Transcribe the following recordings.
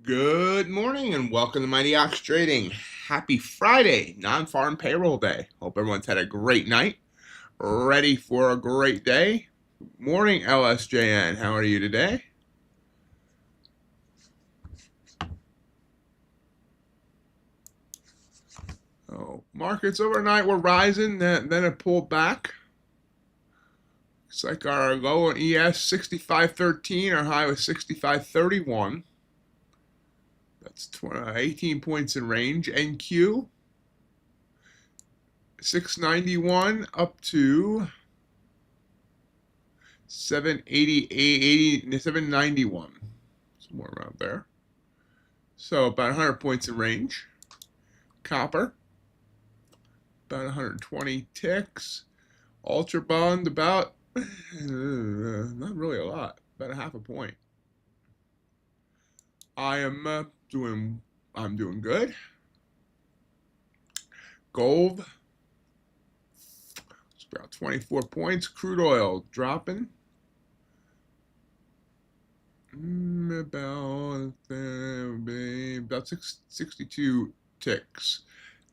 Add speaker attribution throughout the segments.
Speaker 1: Good morning and welcome to MightyOxTrading. Happy Friday, non-farm payroll day. Hope everyone's had a great night, ready for a great day. Morning, LSJN. How are you today? Oh, markets overnight were rising, then it pulled back. Looks like our low on ES 65.13, our high was 65.31. That's 18 points in range. NQ 691 up to 791, somewhere around there. So about 100 points in range. Copper, about 120 ticks. Ultra bond, about not really a lot, about a half a point. I'm doing good. Gold, it's about 24 points. Crude oil dropping. About 62 ticks.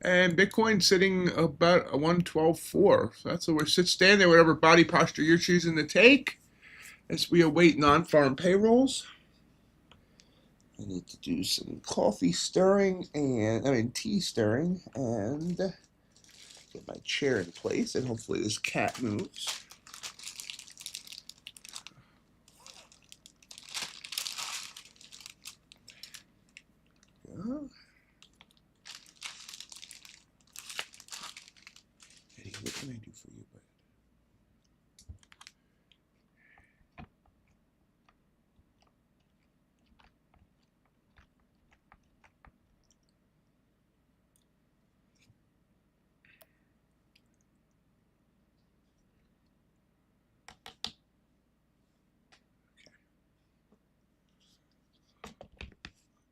Speaker 1: And Bitcoin sitting about a 112.4. So that's where it stand there, whatever body posture you're choosing to take as we await non-farm payrolls. I need to do some tea stirring and get my chair in place, and hopefully this cat moves. Eddie, what can I do for you, bud?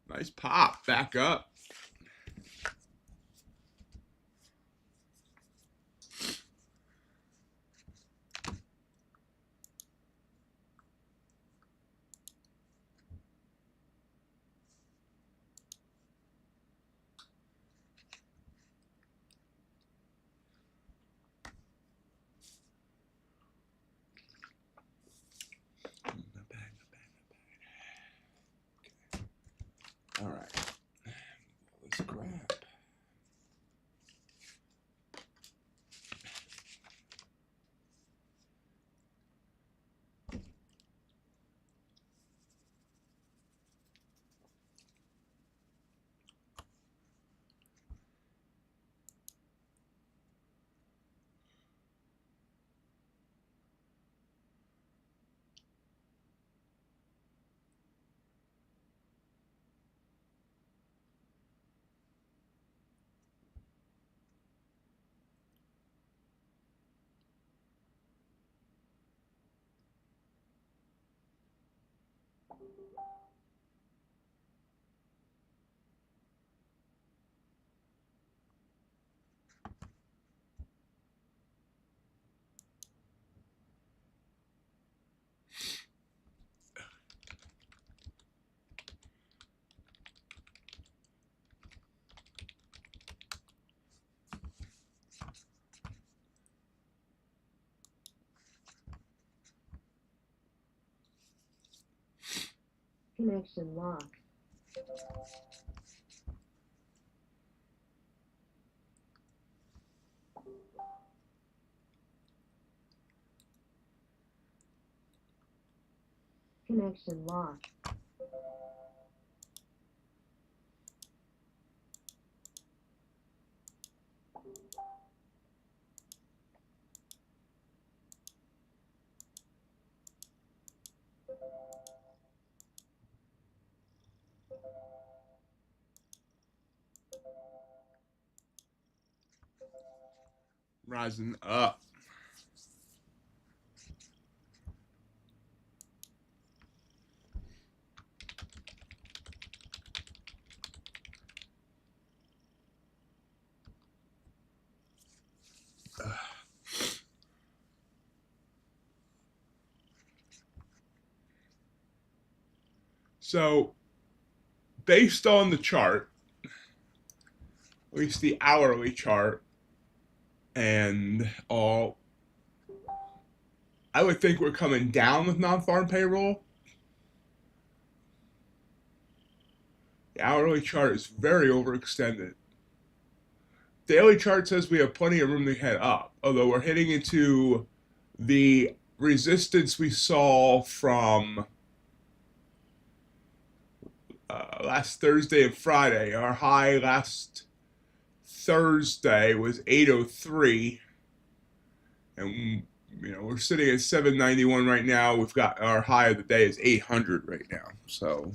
Speaker 1: Nice pop, back up. Not bad. Okay. All right. Let's grab.
Speaker 2: Connection locked. Connection locked.
Speaker 1: Rising up. So based on the chart, at least the hourly chart, and all, I would think we're coming down with non-farm payroll. The hourly chart is very overextended. Daily chart says we have plenty of room to head up, although we're hitting into the resistance we saw from last Thursday and Friday. Our high last Thursday was 803, and we're sitting at 791 right now. We've got our high of the day is 800 right now. So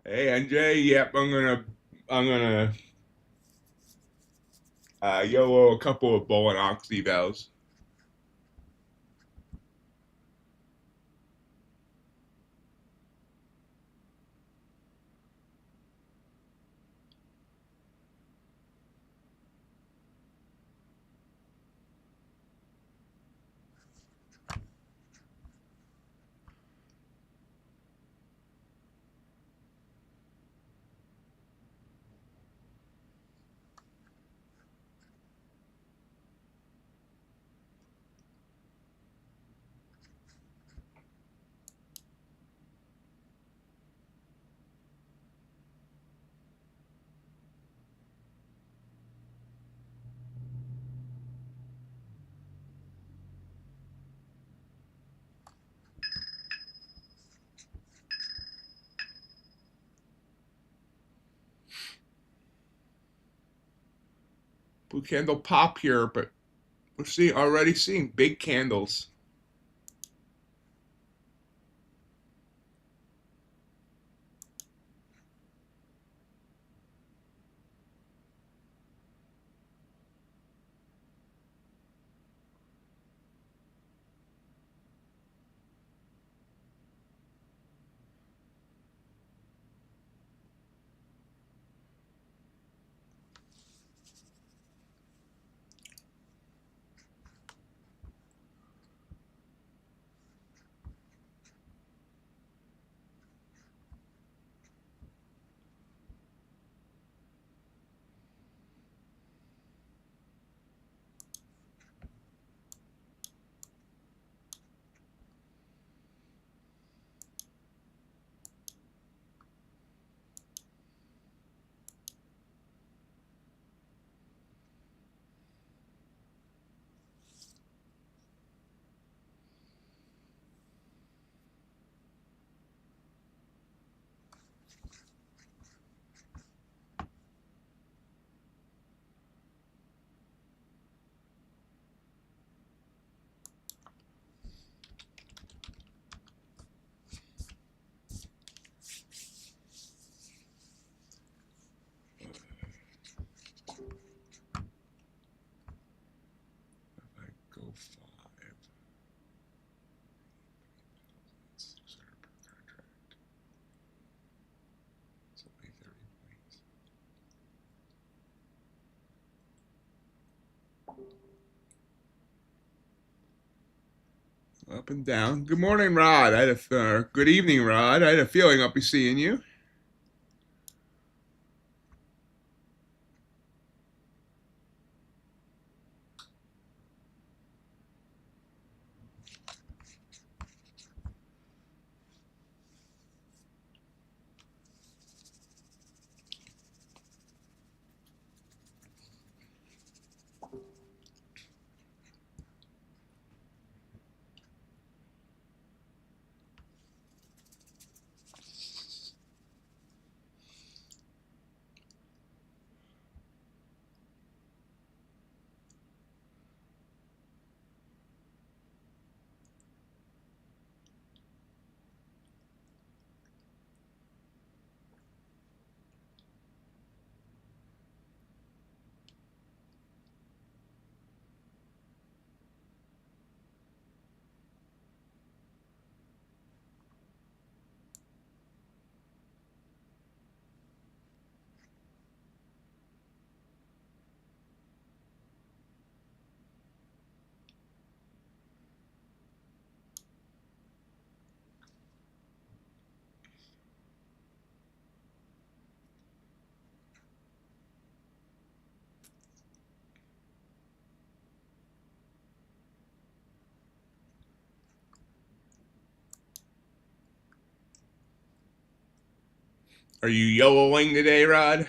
Speaker 1: hey NJ, yep, I'm gonna YOLO a couple of bull and ox evals. Blue candle pop here, but we're already seeing big candles. Up and down. Good morning, Rod. Good evening, Rod. I had a feeling I'll be seeing you. Are you YOLOing today, Rod?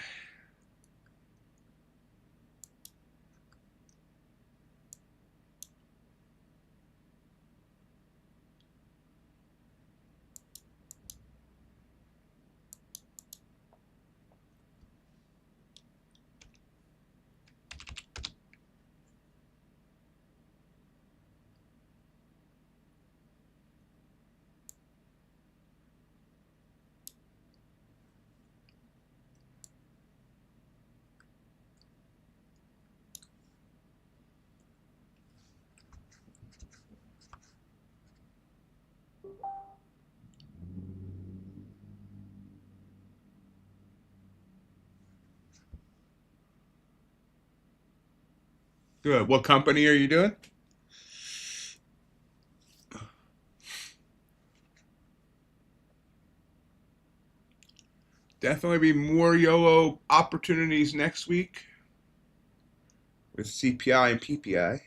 Speaker 1: Good. What company are you doing? Definitely be more YOLO opportunities next week with CPI and PPI.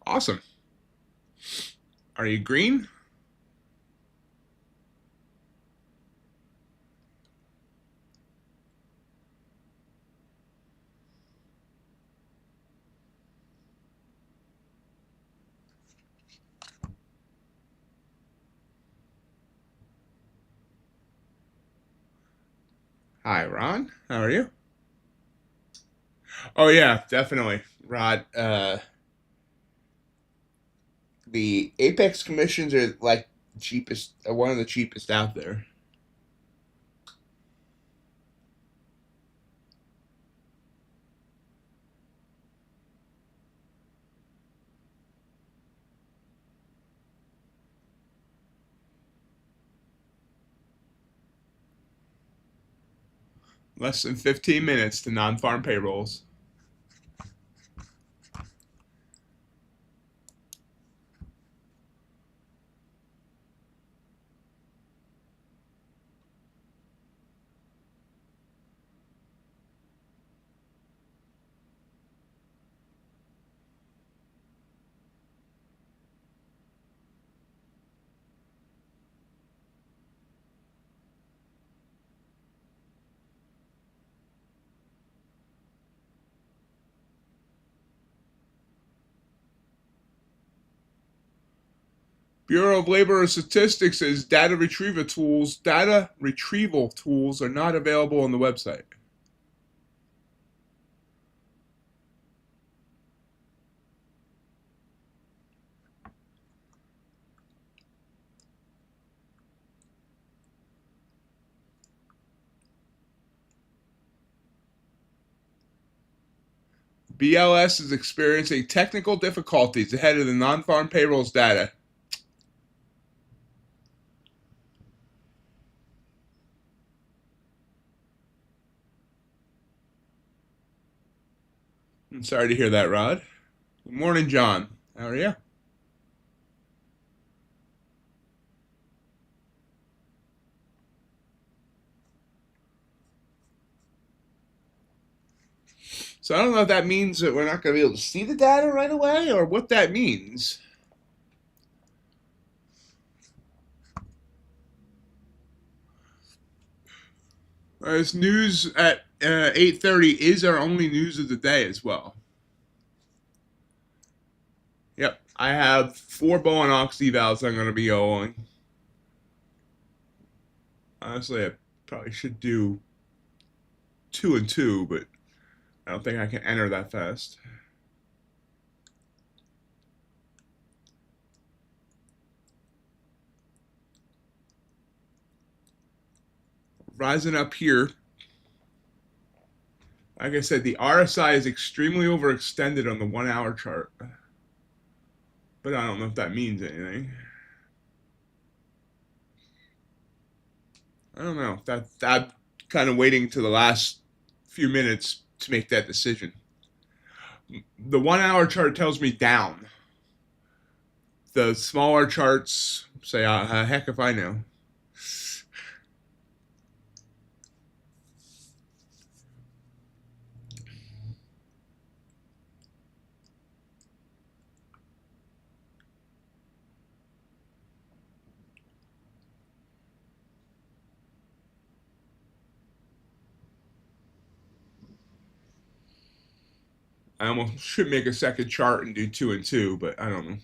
Speaker 1: Awesome. Are you green? Hi, Ron. How are you? Oh yeah, definitely, Rod. The Apex commissions are like cheapest, one of the cheapest out there. Less than 15 minutes to non-farm payrolls. Bureau of Labor Statistics says data retrieval tools are not available on the website. BLS is experiencing technical difficulties ahead of the non-farm payrolls data. I'm sorry to hear that, Rod. Good morning, John. How are you? So I don't know if that means that we're not going to be able to see the data right away or what that means. This news at 8:30 is our only news of the day as well. Yep, I have 4 Bow and Ox evals I'm going to be owing. Honestly, I probably should do 2 and 2, but I don't think I can enter that fast. Rising up here. Like I said, the RSI is extremely overextended on the 1 hour chart. But I don't know if that means anything. I don't know. I'm kind of waiting to the last few minutes to make that decision. The 1 hour chart tells me down. The smaller charts say, heck if I know. I almost should make a second chart and do 2 and 2, but I don't know.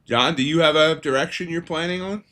Speaker 1: John, do you have a direction you're planning on?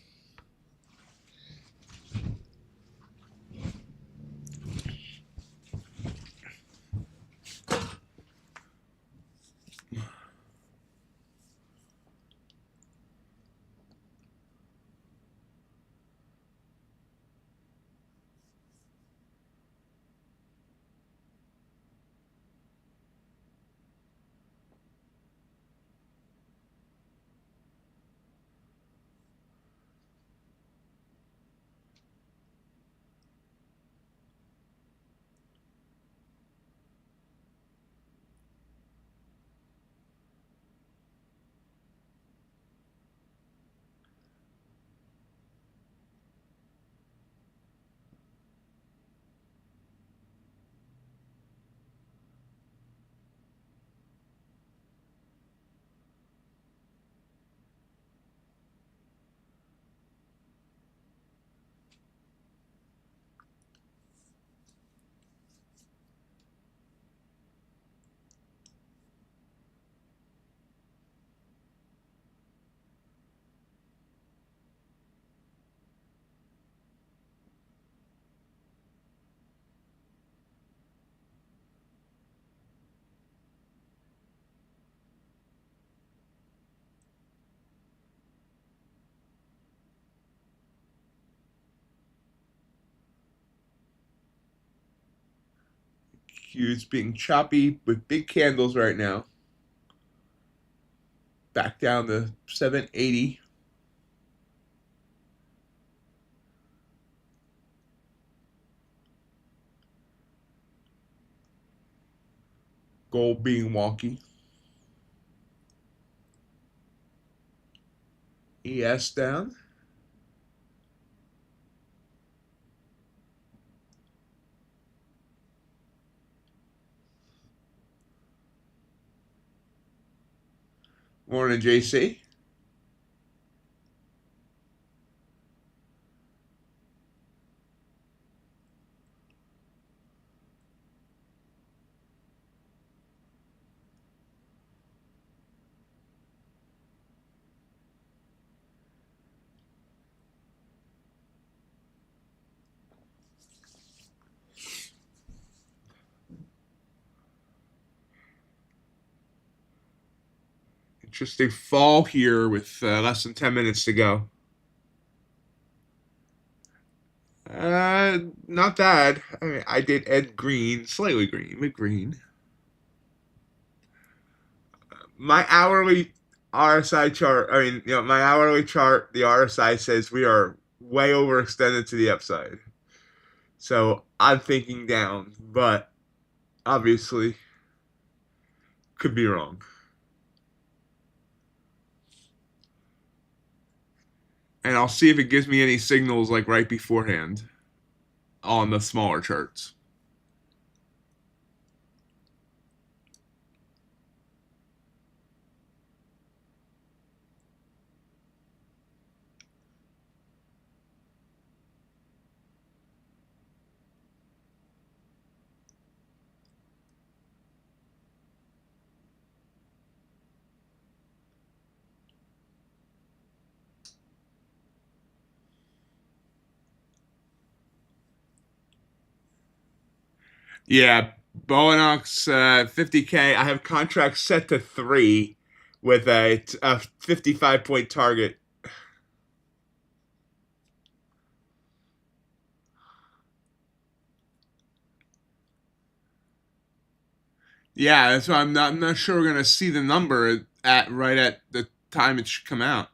Speaker 1: Q's being choppy with big candles right now. Back down to 780. Gold being wonky. ES down. Morning, JC. Interesting fall here with less than 10 minutes to go. Not bad. I mean, I did end green, slightly green, mid green. My hourly RSI chart, I mean, my hourly chart, the RSI says we are way overextended to the upside. So I'm thinking down, but obviously could be wrong. And I'll see if it gives me any signals like right beforehand on the smaller charts. Yeah, Bowenox 50K. I have contracts set to 3 with a 55-point target. Yeah, that's why I'm not sure we're gonna see the number at right at the time it should come out.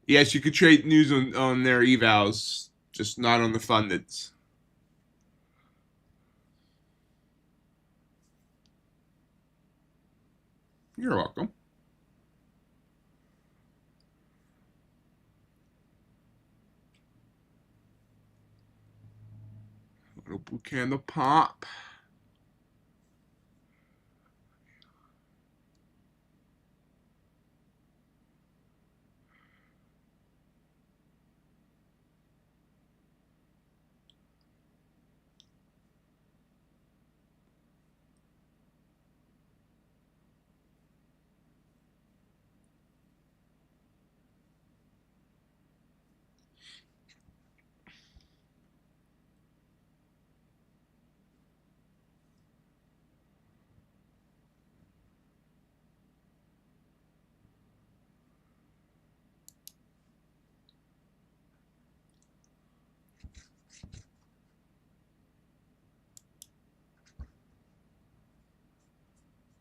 Speaker 1: Yes, you could trade news on their evals, just not on the fundeds. You're welcome. Little blue candle pop.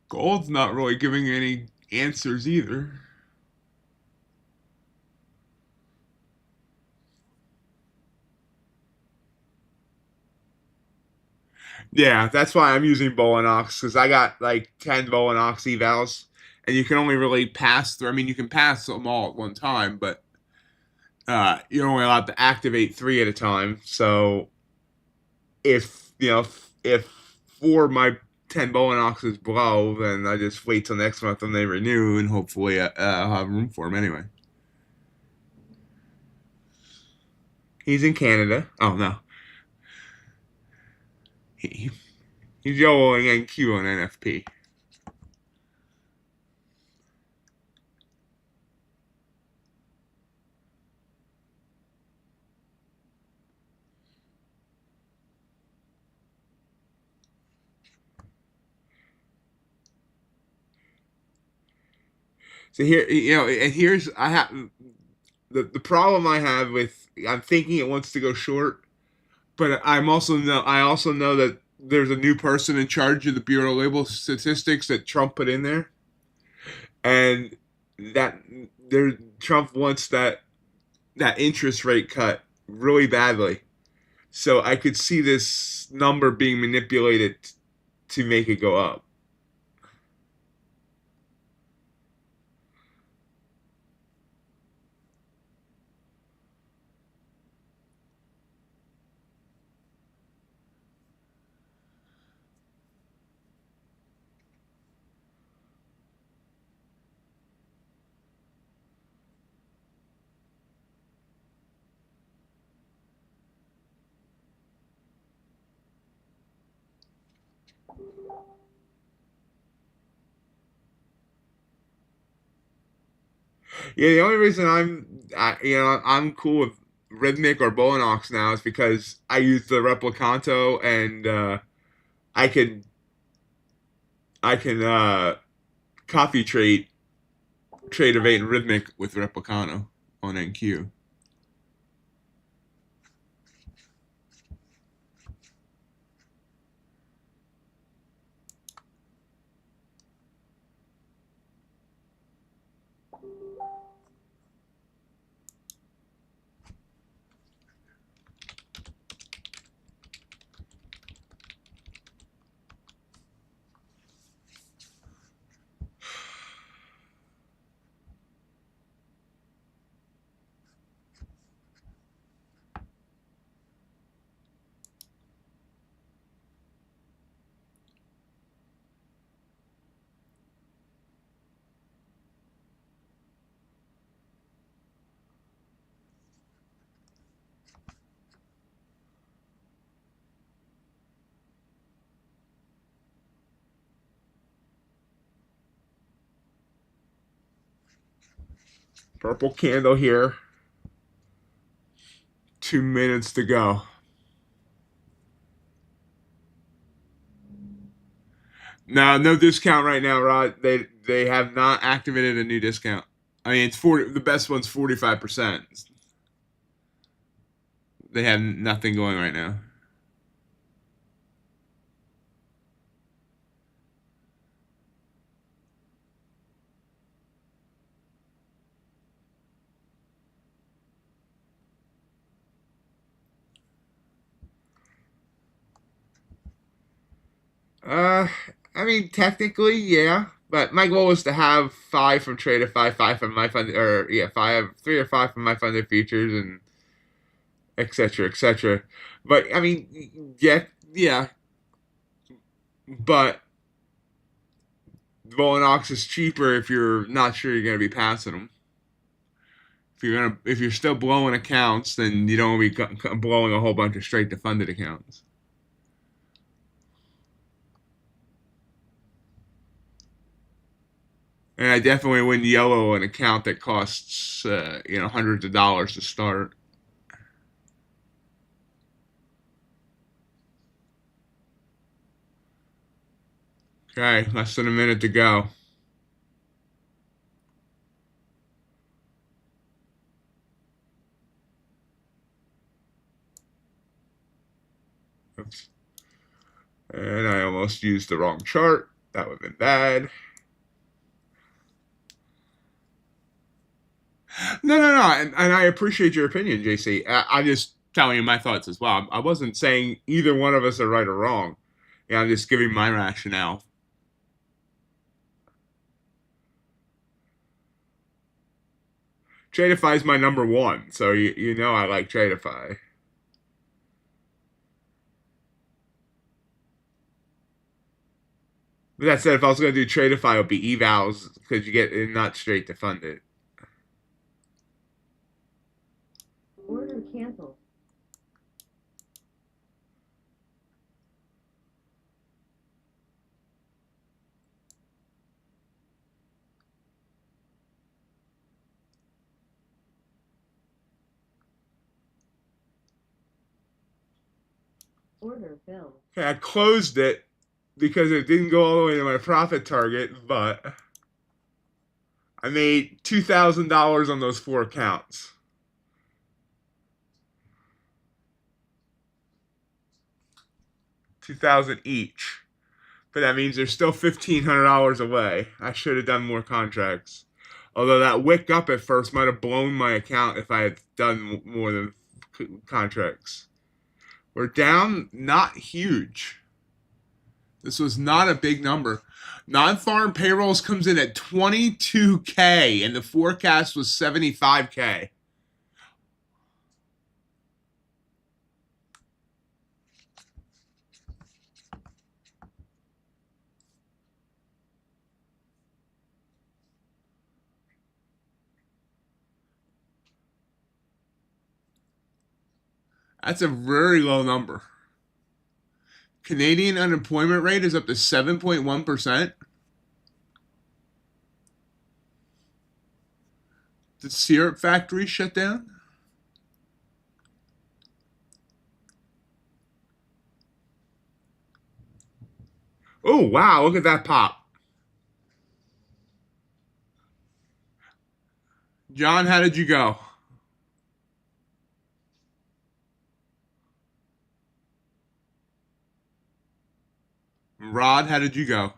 Speaker 1: Gold's not really giving any answers either. Yeah, that's why I'm using Bowenox because I got like 10 Bowenox evals, and you can only really pass through. I mean, you can pass them all at one time, but you're only allowed to activate 3 at a time. So if 4 of my 10 Bowenoxes blow, then I just wait till next month when they renew, and hopefully I'll have room for them anyway. He's in Canada. Oh no, he, he's YOLOing NQ on NFP. So here, and here's I have the problem I have with I'm thinking it wants to go short, but I also know that there's a new person in charge of the Bureau of Label Statistics that Trump put in there, and that there Trump wants that interest rate cut really badly. So I could see this number being manipulated to make it go up. Yeah, the only reason I'm cool with Rhythmic or Bowenox now is because I use the Replicanto, and I can coffee trade, Tradovate and Rhythmic with Replicano on NQ. Purple candle here. 2 minutes to go. No discount right now, Rod. They have not activated a new discount. I mean, it's 40. The best one's 45%. They have nothing going right now. I mean, technically, yeah. But my goal is to have 5 from Tradeify, 5 from my fund, or yeah, 3 or 5 from my funded features, and etc. etc. But I mean, yeah. But Volanox Ox is cheaper if you're not sure you're gonna be passing them. If you're still blowing accounts, then you don't want to be blowing a whole bunch of straight to funded accounts. And I definitely wouldn't yellow an account that costs hundreds of dollars to start. Okay, less than a minute to go. Oops. And I almost used the wrong chart. That would have been bad. No. And I appreciate your opinion, JC. I'm just telling you my thoughts as well. I wasn't saying either one of us are right or wrong. Yeah, I'm just giving my rationale. Tradeify is my number one, so you know I like Tradeify. But that said, if I was going to do Tradeify, it would be evals because you get it not straight to fund it.
Speaker 2: Order canceled. Order filled.
Speaker 1: Okay, I closed it because it didn't go all the way to my profit target, but I made $2,000 on those 4 accounts. $2,000 each. But that means there's still $1,500 away. I should have done more contracts. Although that wick up at first might have blown my account if I had done more than contracts. We're down, not huge. This was not a big number. Non-farm payrolls comes in at 22K, and the forecast was 75K. That's a very low number. Canadian unemployment rate is up to 7.1%. The syrup factory shut down? Oh, wow, look at that pop. John, how did you go? Rod, how did you go?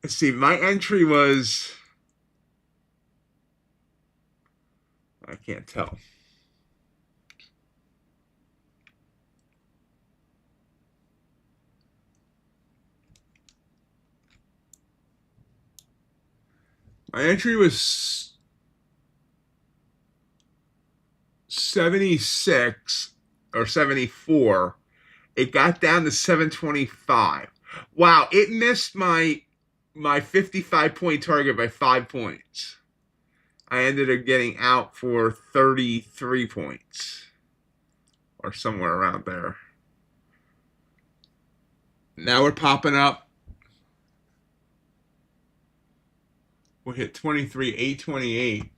Speaker 1: Let's see, my entry was, I can't tell. My entry was 76 or 74. It got down to 725. Wow, it missed my 55 point target by 5 points. I ended up getting out for 33 points or somewhere around there. Now we're popping up. We'll hit 23, 828.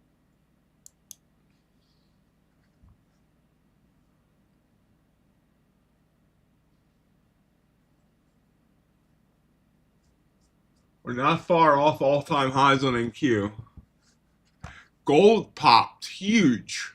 Speaker 1: We're not far off all-time highs on NQ. Gold popped huge.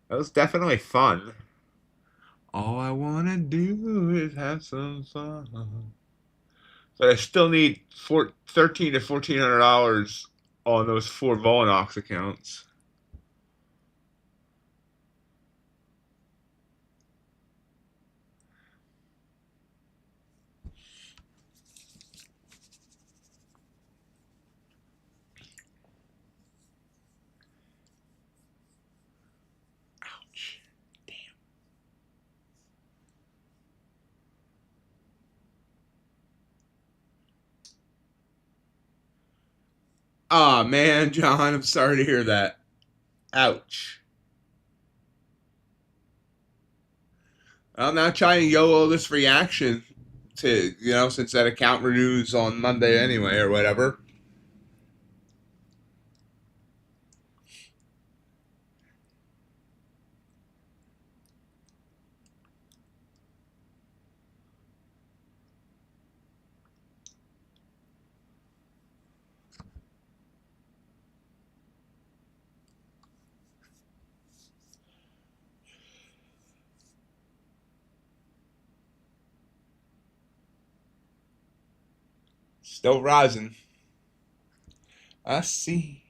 Speaker 1: That was definitely fun. All I want to do is have some fun. But I still need $13 to $1,400 on those 4 Volanox accounts. Ouch. Damn. Ah, man, John, I'm sorry to hear that. Ouch. I'm not trying to YOLO this reaction to, since that account renews on Monday anyway or whatever. Still rising. I see.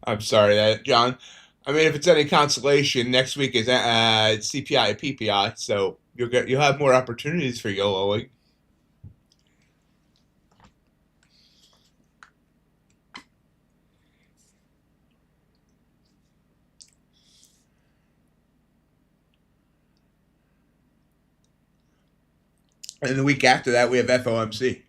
Speaker 1: I'm sorry that, John. I mean, if it's any consolation, next week is CPI and PPI, so you'll have more opportunities for YOLOing. And the week after that, we have FOMC.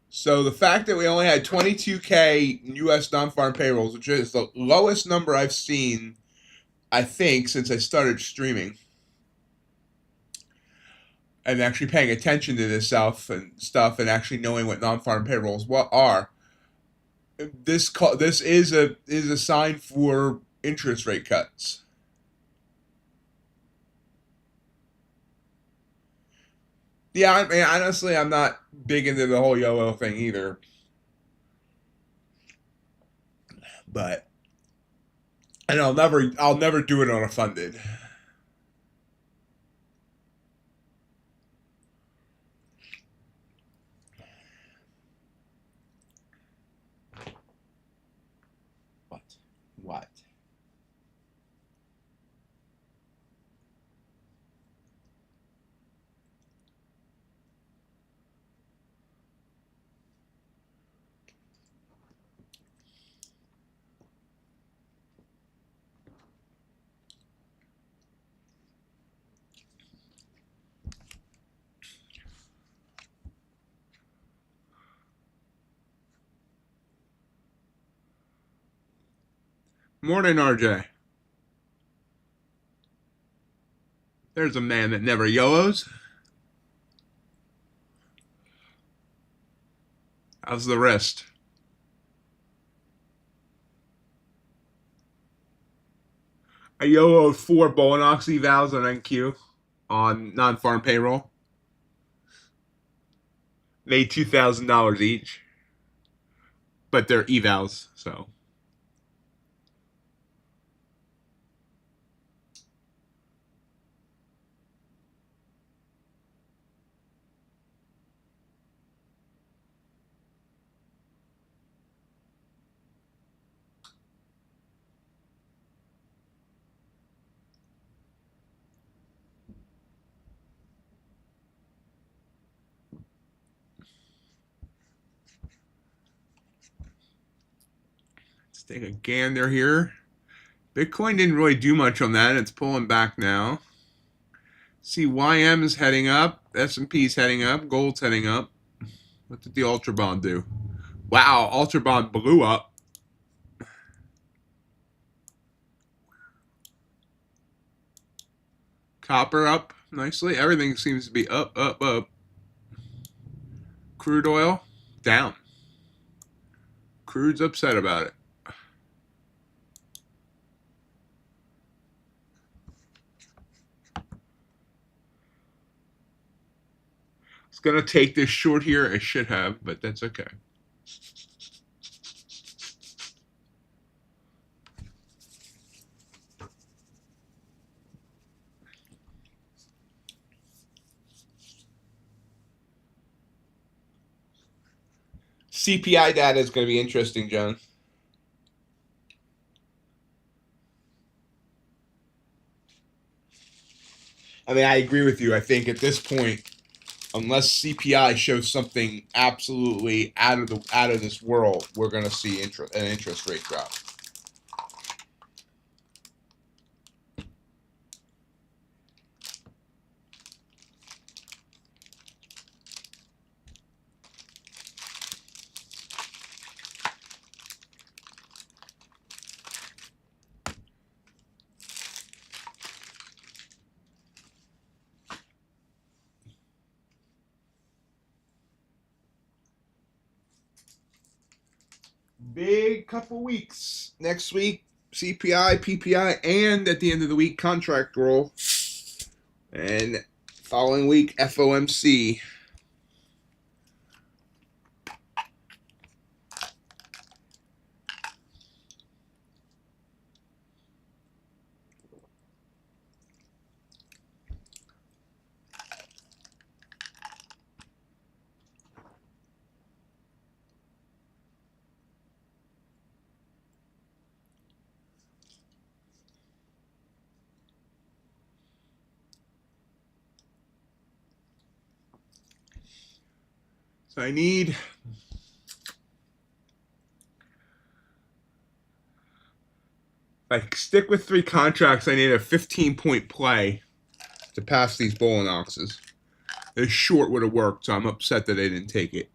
Speaker 1: So the fact that we only had 22K U.S. non-farm payrolls, which is the lowest number I've seen, I think, since I started streaming and actually paying attention to this stuff and actually knowing what non-farm payrolls are. This is a sign for interest rate cuts. Yeah, I mean, honestly, I'm not big into the whole YOLO thing either. But and I'll never do it on a funded. What? What? Morning, RJ. There's a man that never YOLOs. How's the wrist? I YOLO'd 4 Bolonox evals on NQ on non-farm payroll. Made $2,000 each, but they're evals, so. Let's take a gander here. Bitcoin didn't really do much on that. It's pulling back now. See, YM is heading up. S&P is heading up. Gold's heading up. What did the Ultra Bond do? Wow, Ultra Bond blew up. Copper up nicely. Everything seems to be up, up, up. Crude oil down. Crude's upset about it. It's going to take this short here. It should have, but that's okay. CPI data is going to be interesting, John. I mean, I agree with you. I think at this point, unless CPI shows something absolutely out of this world, we're going to see an interest rate drop. Big couple weeks. Next week, CPI, PPI, and at the end of the week, contract roll. And following week, FOMC. So I need if I stick with 3 contracts, I need a 15-point play to pass these Bolonoxes. This short would have worked, so I'm upset that they didn't take it.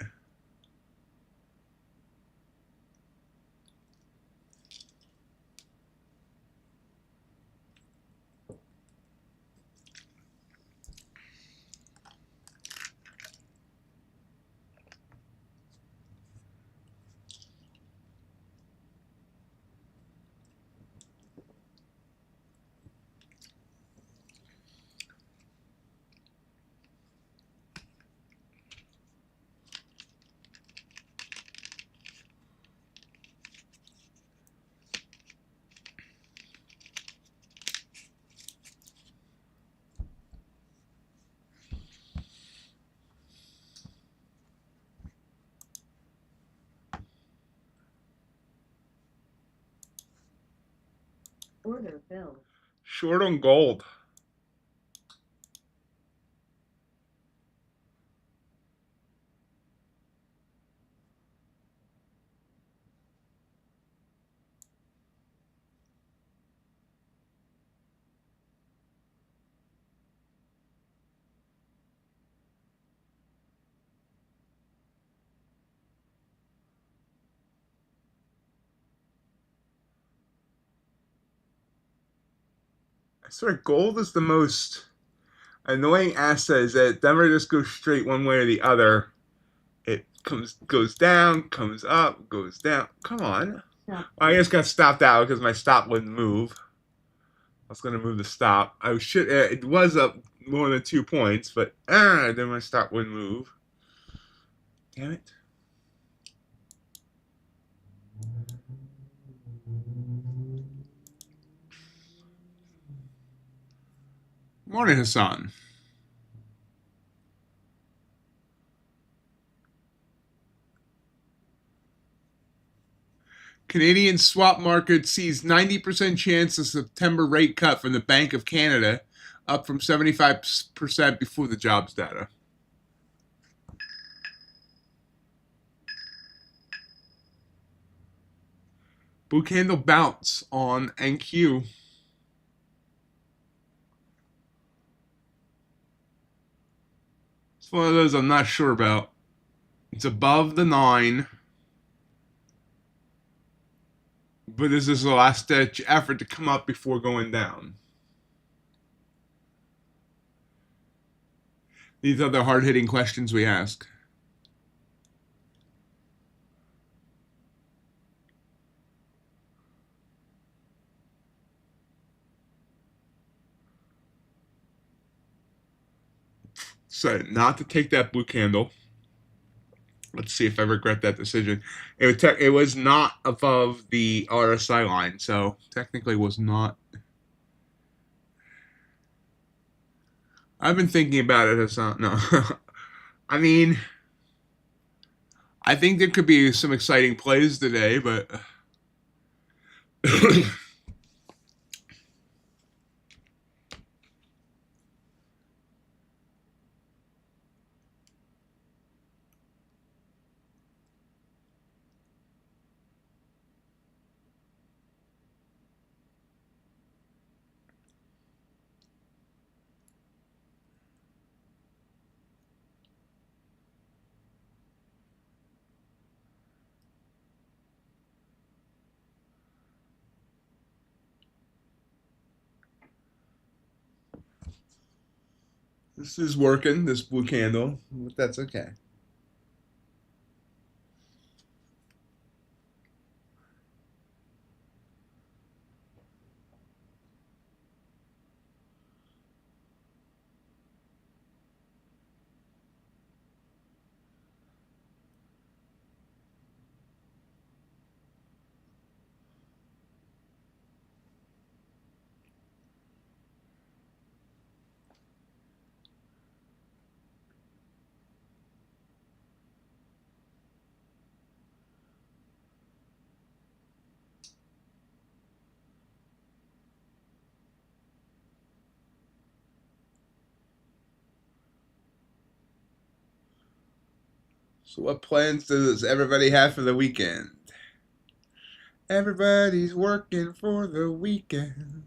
Speaker 2: Order filled.
Speaker 1: Short on gold. I swear gold is the most annoying asset, is that it never just goes straight one way or the other. It goes down, comes up, goes down. Come on.
Speaker 2: Stop.
Speaker 1: I just got stopped out because my stop wouldn't move. I was going to move the stop. I should. It was up more than 2 points, but then my stop wouldn't move. Damn it. Morning, Hassan. Canadian swap market sees 90% chance of September rate cut from the Bank of Canada, up from 75% before the jobs data. Blue candle bounce on NQ. It's one of those I'm not sure about. It's above the 9. But this is the last ditch effort to come up before going down. These are the hard-hitting questions we ask. So not to take that blue candle. Let's see if I regret that decision. It was not above the RSI line, so technically was not. I've been thinking about it as no. I mean, I think there could be some exciting plays today, but this is working, this blue candle, but that's okay. So what plans does everybody have for the weekend? Everybody's working for the weekend.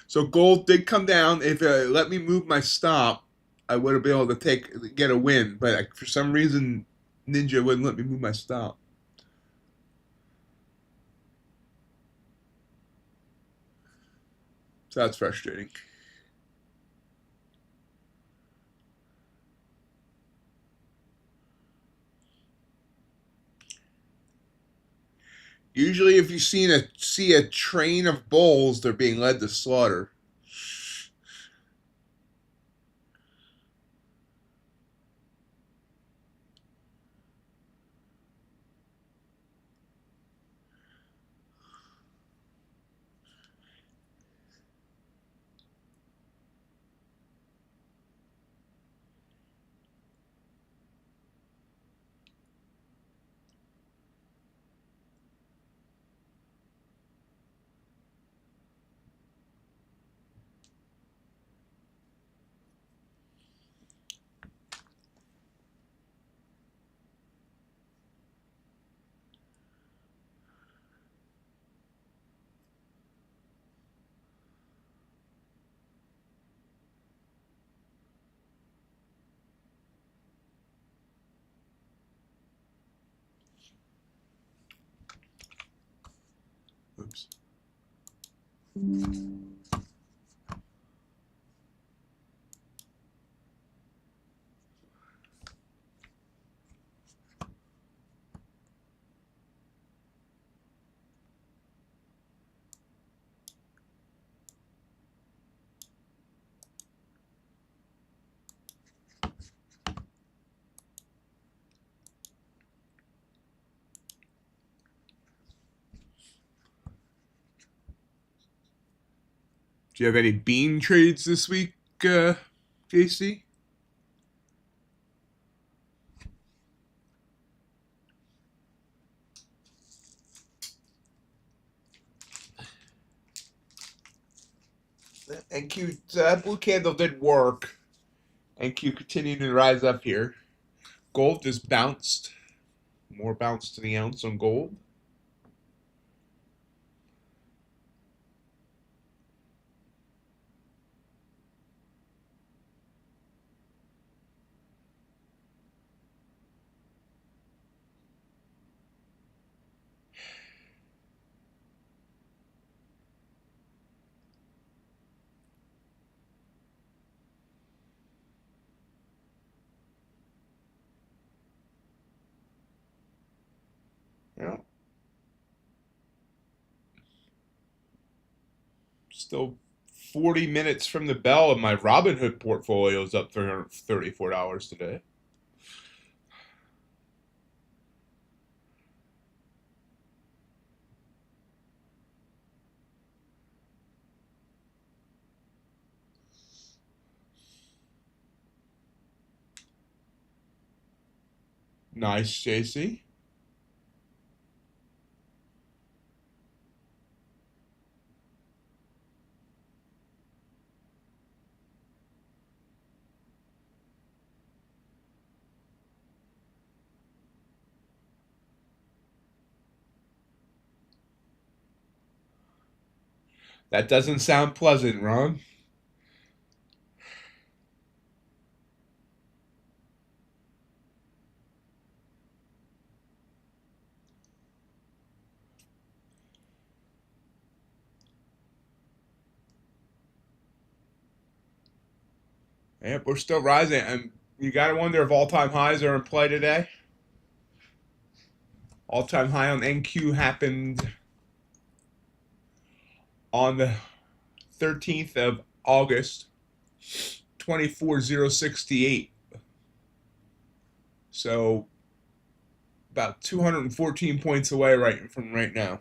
Speaker 1: So gold did come down. If it let me move my stop, I would have been able to get a win. But for some reason, Ninja wouldn't let me move my stop. So that's frustrating. Usually, if you see a train of bulls, they're being led to slaughter. Oops. Do you have any bean trades this week, JC? NQ, that blue candle did work. NQ continued to rise up here. Gold just bounced. More bounce to the ounce on gold. Yeah. Still 40 minutes from the bell, and my Robinhood portfolio is up $34 today. Nice, JC. That doesn't sound pleasant, Ron. Yep, we're still rising, and you gotta wonder if all-time highs are in play today. All-time high on NQ happened on the 13th of August, 24,068. So about 214 points away from right now.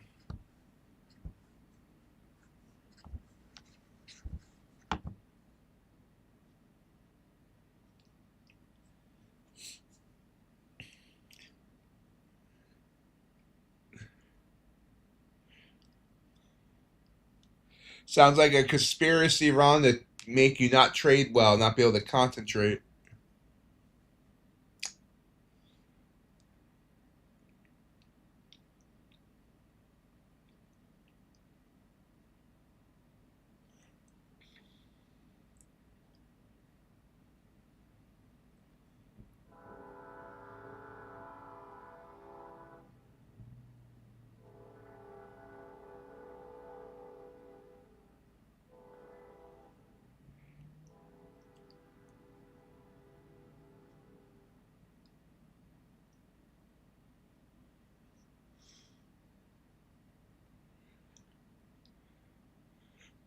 Speaker 1: Sounds like a conspiracy, Ron, to make you not trade well, not be able to concentrate.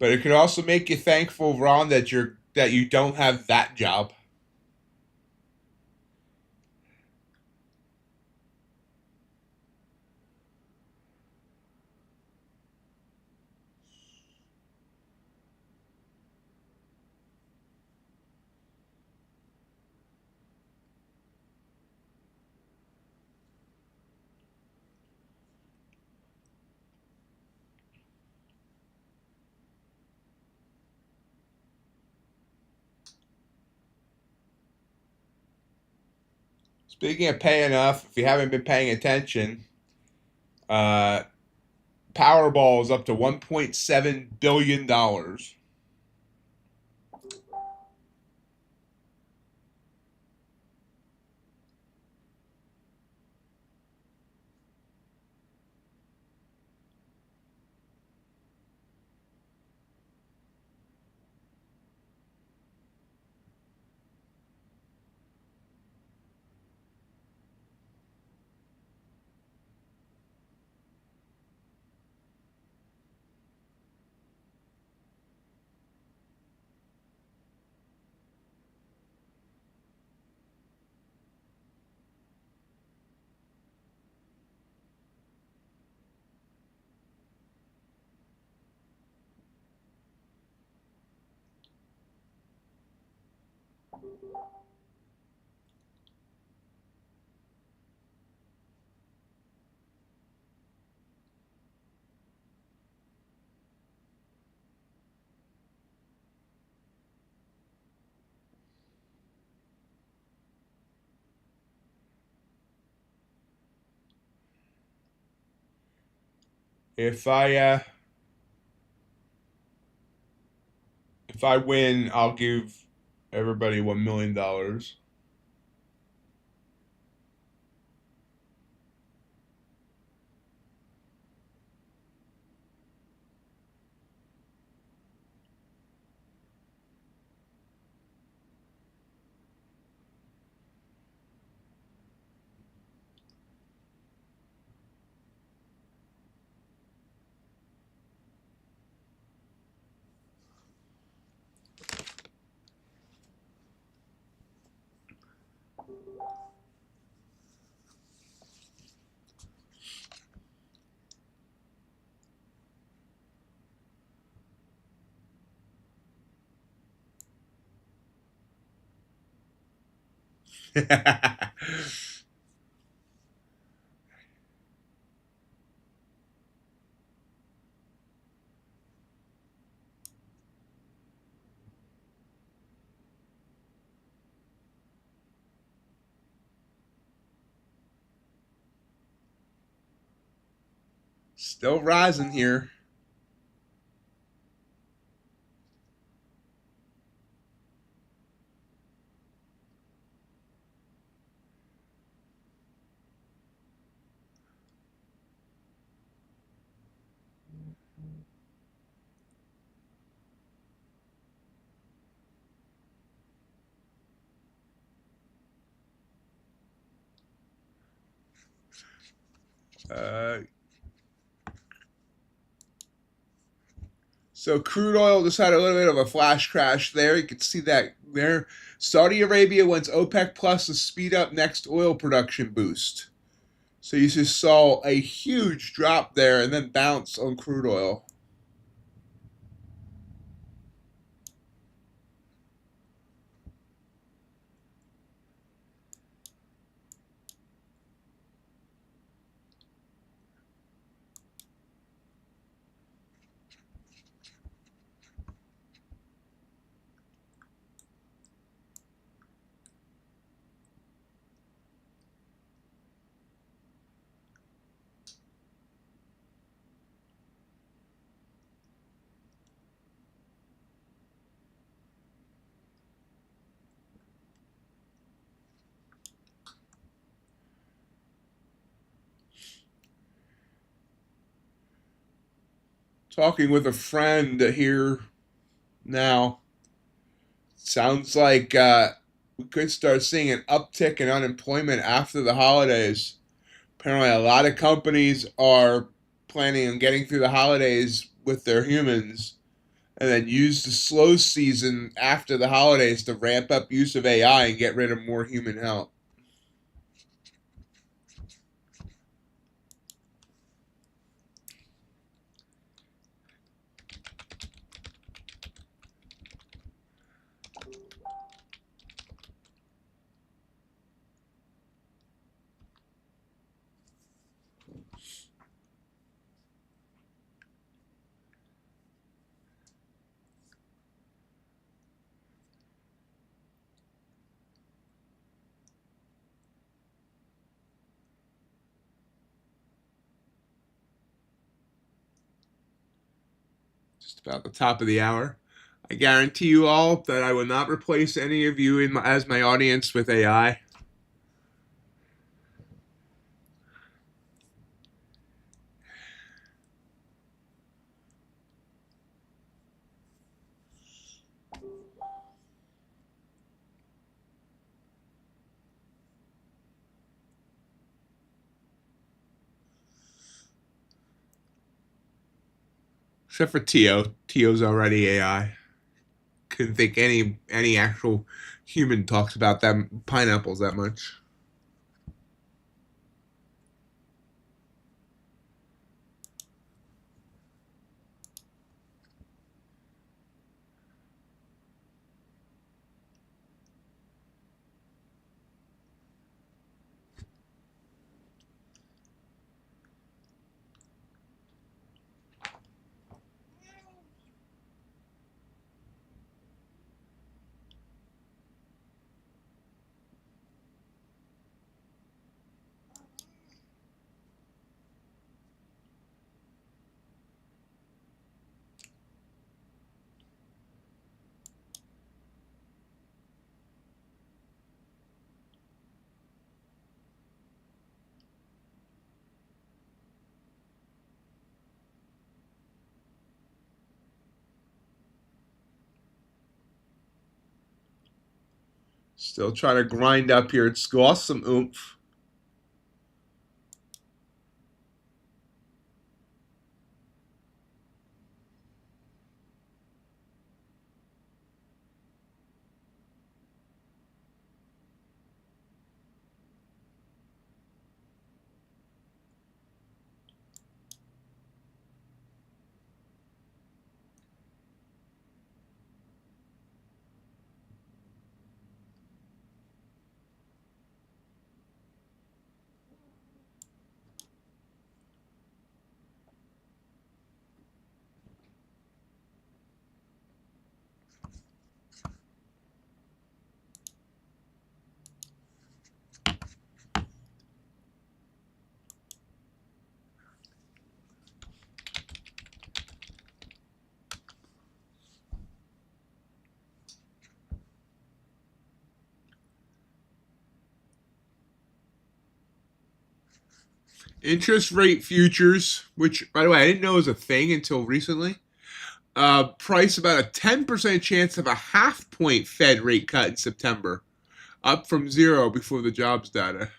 Speaker 1: But it could also make you thankful, Ron, that you don't have that job. Speaking of paying off, if you haven't been paying attention, uh, Powerball is up to $1.7 billion. If I win, I'll give everybody $1 million. Still rising here. Uh, So crude oil just had a little bit of a flash crash there. You can see that there. Saudi Arabia wants OPEC Plus to speed up next oil production boost. So you just saw a huge drop there and then bounce on crude oil. Talking with a friend here now. Sounds like we could start seeing an uptick in unemployment after the holidays. Apparently, a lot of companies are planning on getting through the holidays with their humans, and then use the slow season after the holidays to ramp up use of AI and get rid of more human help. Just about the top of the hour. I guarantee you all that I will not replace any of you as my audience with AI. Except for Tio. Tio's already AI. Couldn't think any actual human talks about them pineapples that much. Still trying to grind up here. It's lost some oomph. Interest rate futures, which, by the way, I didn't know was a thing until recently, price about a 10% chance of a half-point Fed rate cut in September, up from 0 before the jobs data.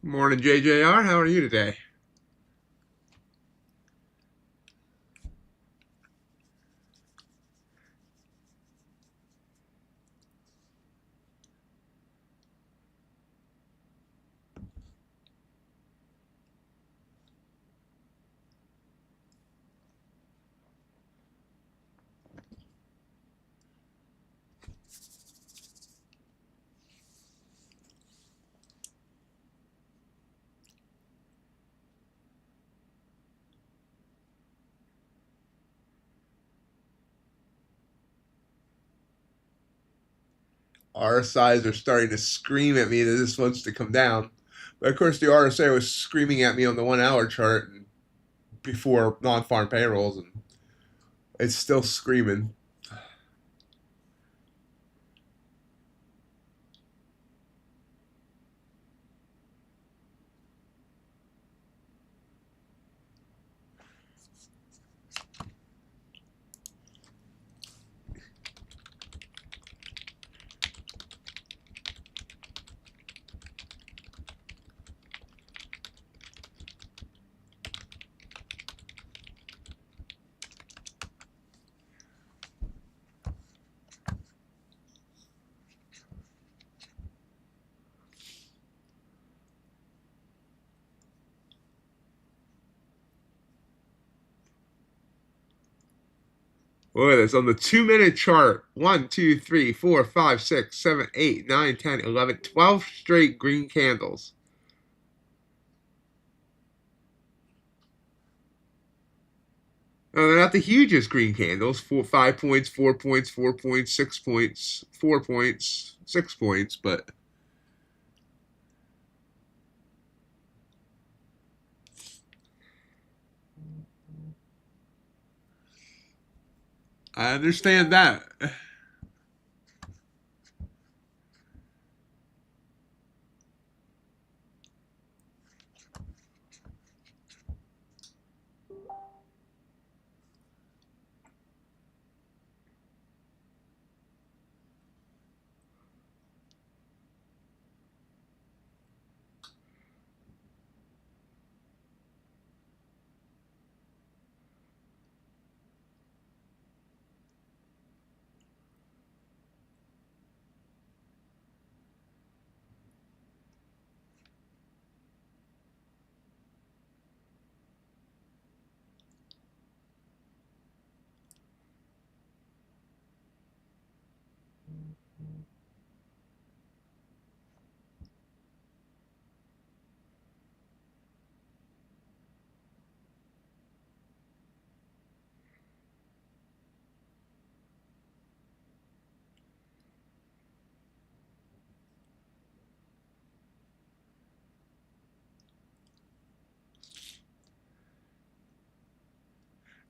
Speaker 1: Morning, JJR. How are you today? RSIs are starting to scream at me that this wants to come down. But of course, the RSI was screaming at me on the 1 hour chart before non-farm payrolls, and it's still screaming. Look at this on the 2-minute chart. 1, 2, 3, 4, 5, 6, 7, 8, 9, 10, 11, 12 straight green candles. They're not the hugest green candles. 5 points, 4 points, 4 points, 6 points, 4 points, 6 points, but I understand that.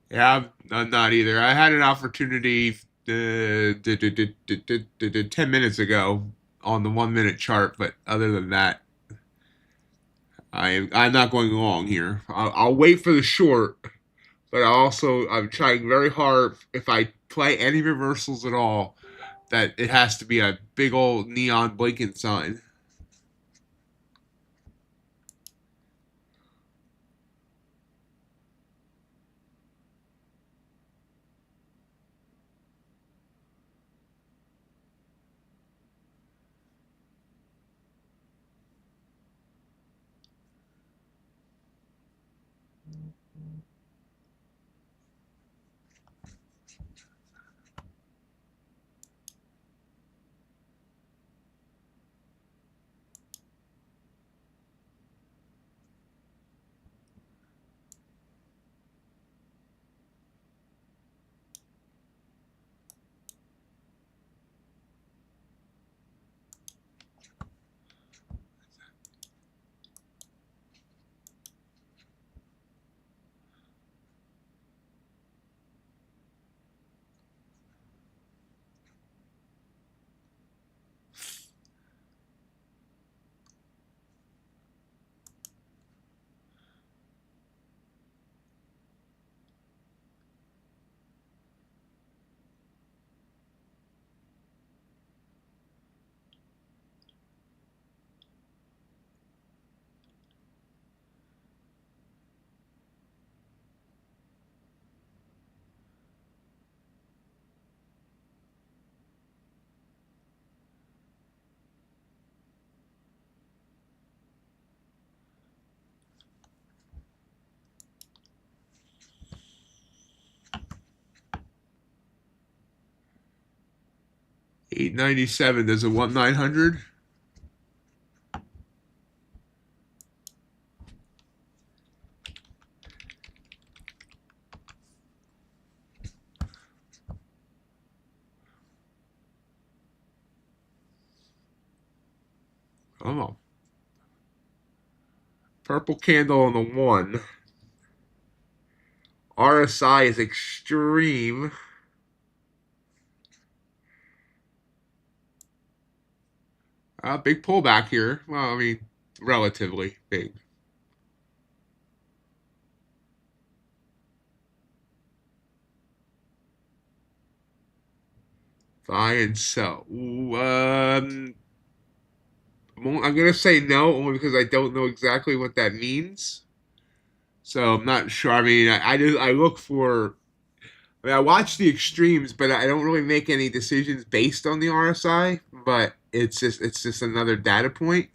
Speaker 1: Yeah, I'm not either. I had an opportunity 10 minutes ago on the 1-minute chart, but other than that, I'm not going long here. I'll wait for the short, but I'm trying very hard. If I play any reversals at all, that it has to be a big old neon blinking sign. $8.97. Does it want 900? Oh. Purple candle on the 1. RSI is extreme. Big pullback here. Well, I mean, relatively big. Buy and sell. Ooh, I'm gonna say no, only because I don't know exactly what that means. So I'm not sure. I mean, I look for. I mean, I watch the extremes, but I don't really make any decisions based on the RSI. But it's just another data point.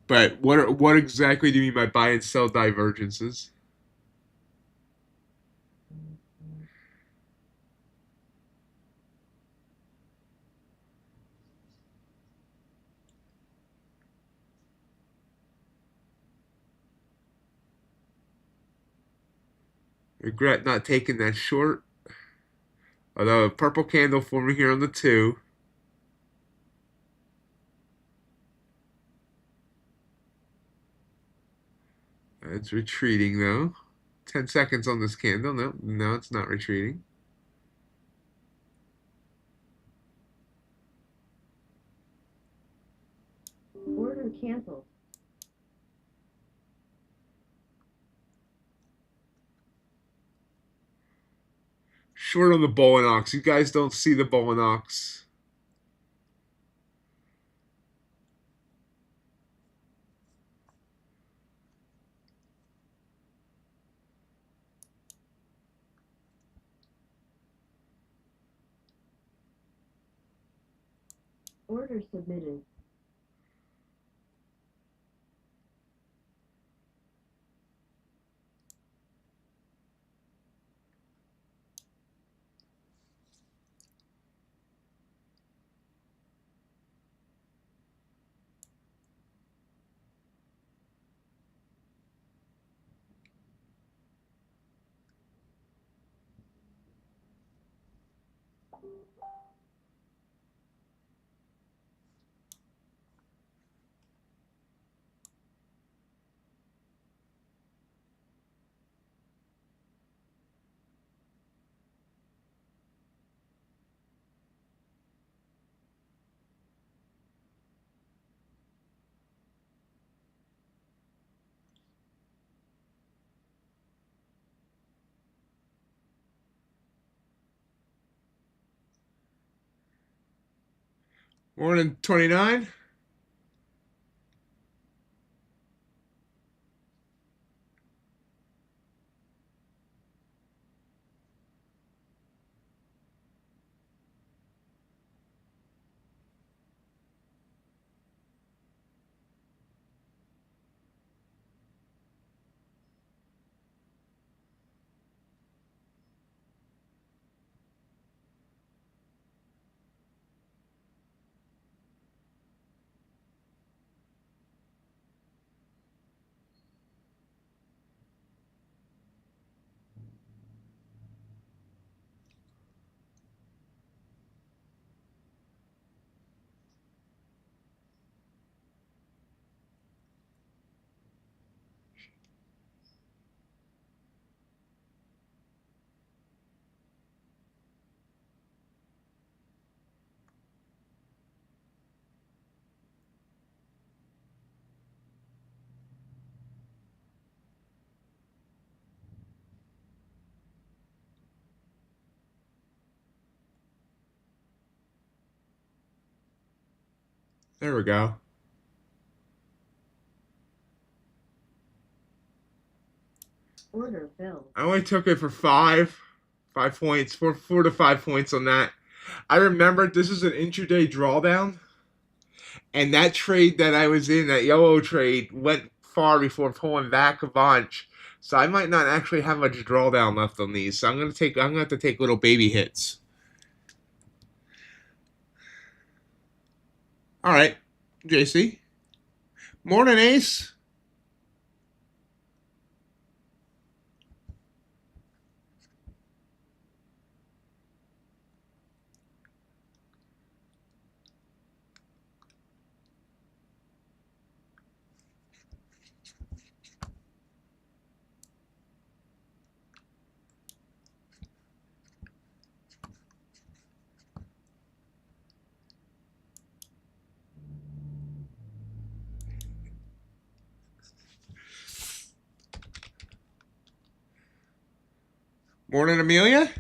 Speaker 1: But what exactly do you mean by buy and sell divergences? Regret not taking that short. Although a purple candle forming here on the 2. It's retreating though. 10 seconds on this candle. No, no, it's not retreating.
Speaker 2: Order canceled.
Speaker 1: Short on the bull and ox. You guys don't see the bull and ox.
Speaker 2: Order submitted.
Speaker 1: Morning 29. There we go.
Speaker 2: Order filled.
Speaker 1: I only took it for 5 points, 4 to 5 points on that. I remember this is an intraday drawdown, and that trade that I was in, that yellow trade, went far before pulling back a bunch. So I might not actually have much drawdown left on these. So I'm gonna have to take little baby hits. All right, JC. Morning, Ace. Morning, Amelia.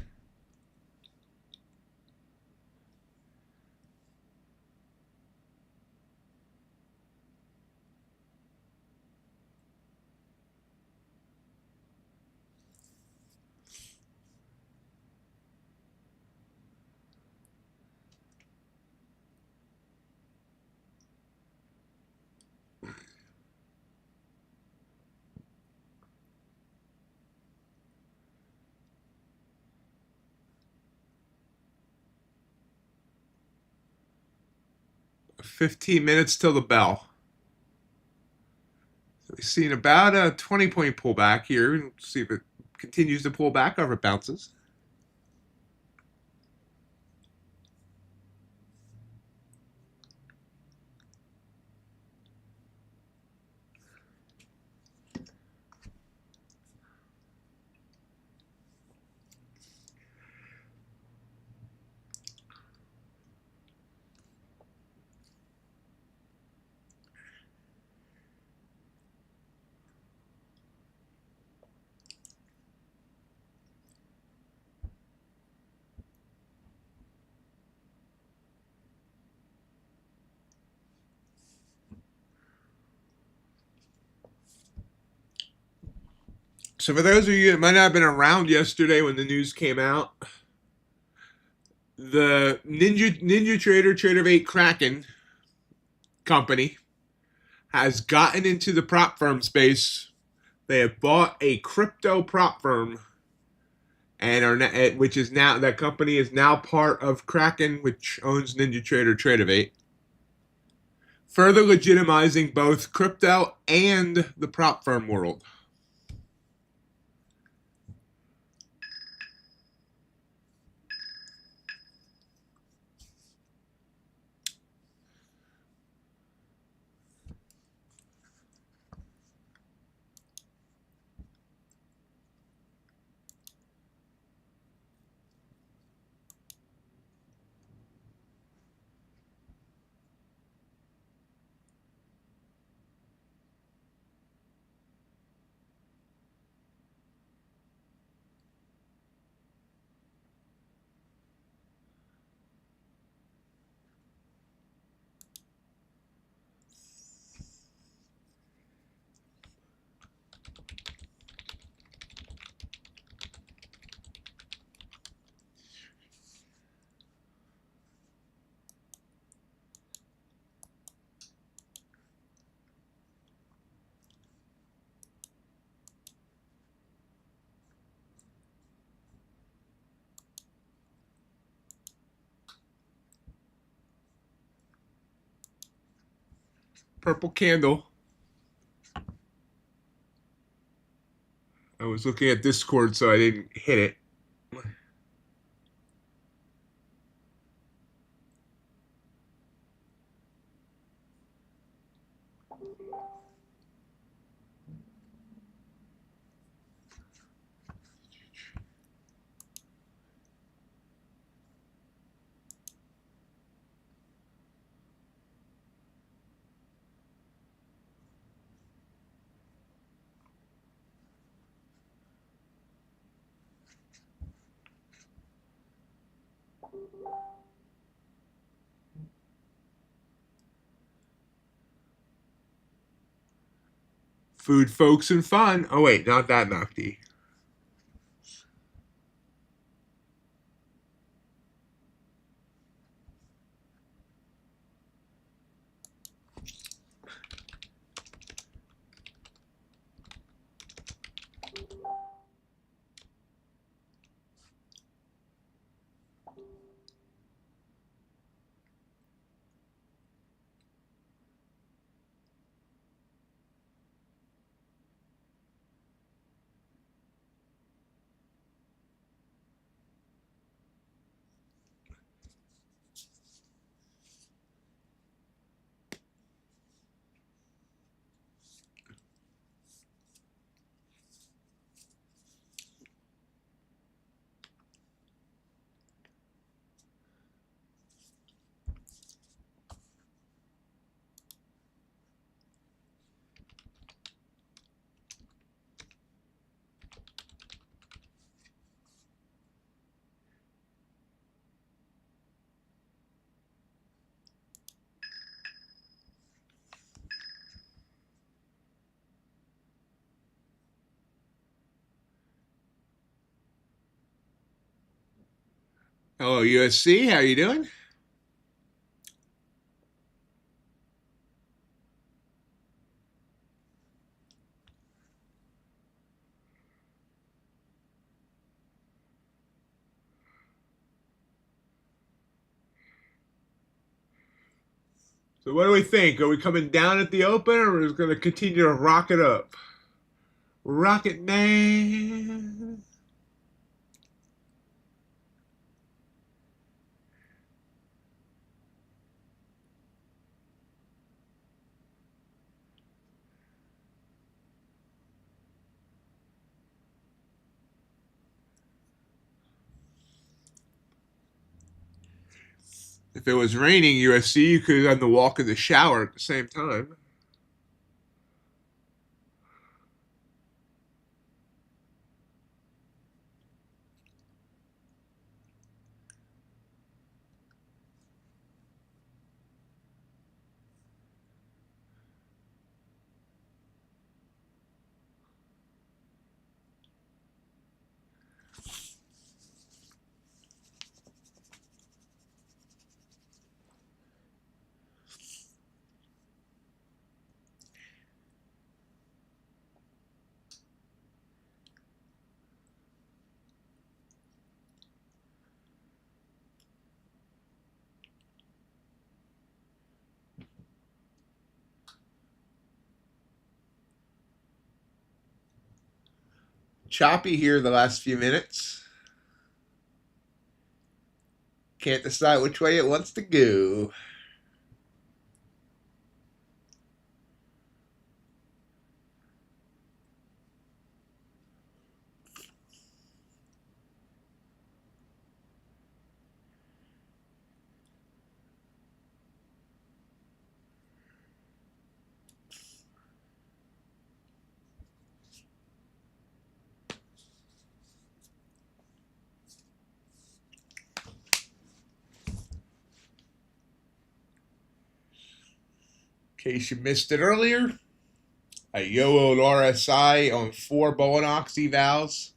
Speaker 1: $15 minutes till the bell. We've seen about a 20-point pullback here. Let's see if it continues to pull back or if it bounces. So for those of you that might not have been around yesterday when the news came out, the NinjaTrader Tradovate Kraken company has gotten into the prop firm space. They have bought a crypto prop firm, and which is now, that company is now part of Kraken, which owns NinjaTrader Tradovate, further legitimizing both crypto and the prop firm world. Purple candle. I was looking at Discord, so I didn't hit it. Food, folks, and fun. Oh wait, not that Nocti. Hello, USC. How you doing? So what do we think? Are we coming down at the open, or are we going to continue to rock it up? Rocket Man. If it was raining, USC, you could have done the walk in the shower at the same time. Choppy here the last few minutes. Can't decide which way it wants to go. In case you missed it earlier, I YOLO'd RSI on 4 Bowenox evals.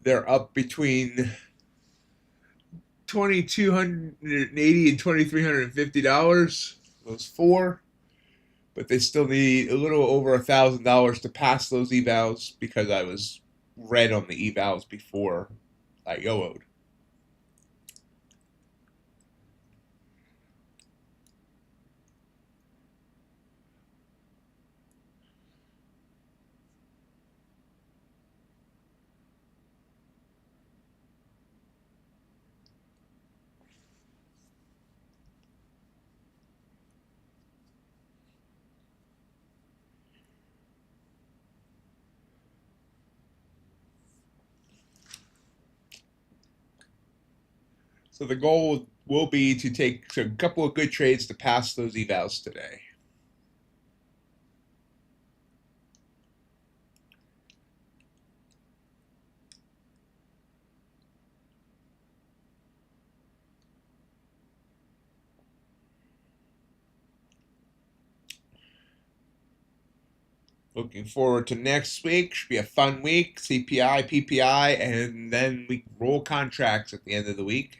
Speaker 1: They're up between $2,280 and $2,350. Those 4, but they still need a little over $1,000 to pass those evals because I was red on the evals before I YOLO'd. So the goal will be to take a couple of good trades to pass those evals today. Looking forward to next week. Should be a fun week. CPI, PPI, and then we roll contracts at the end of the week.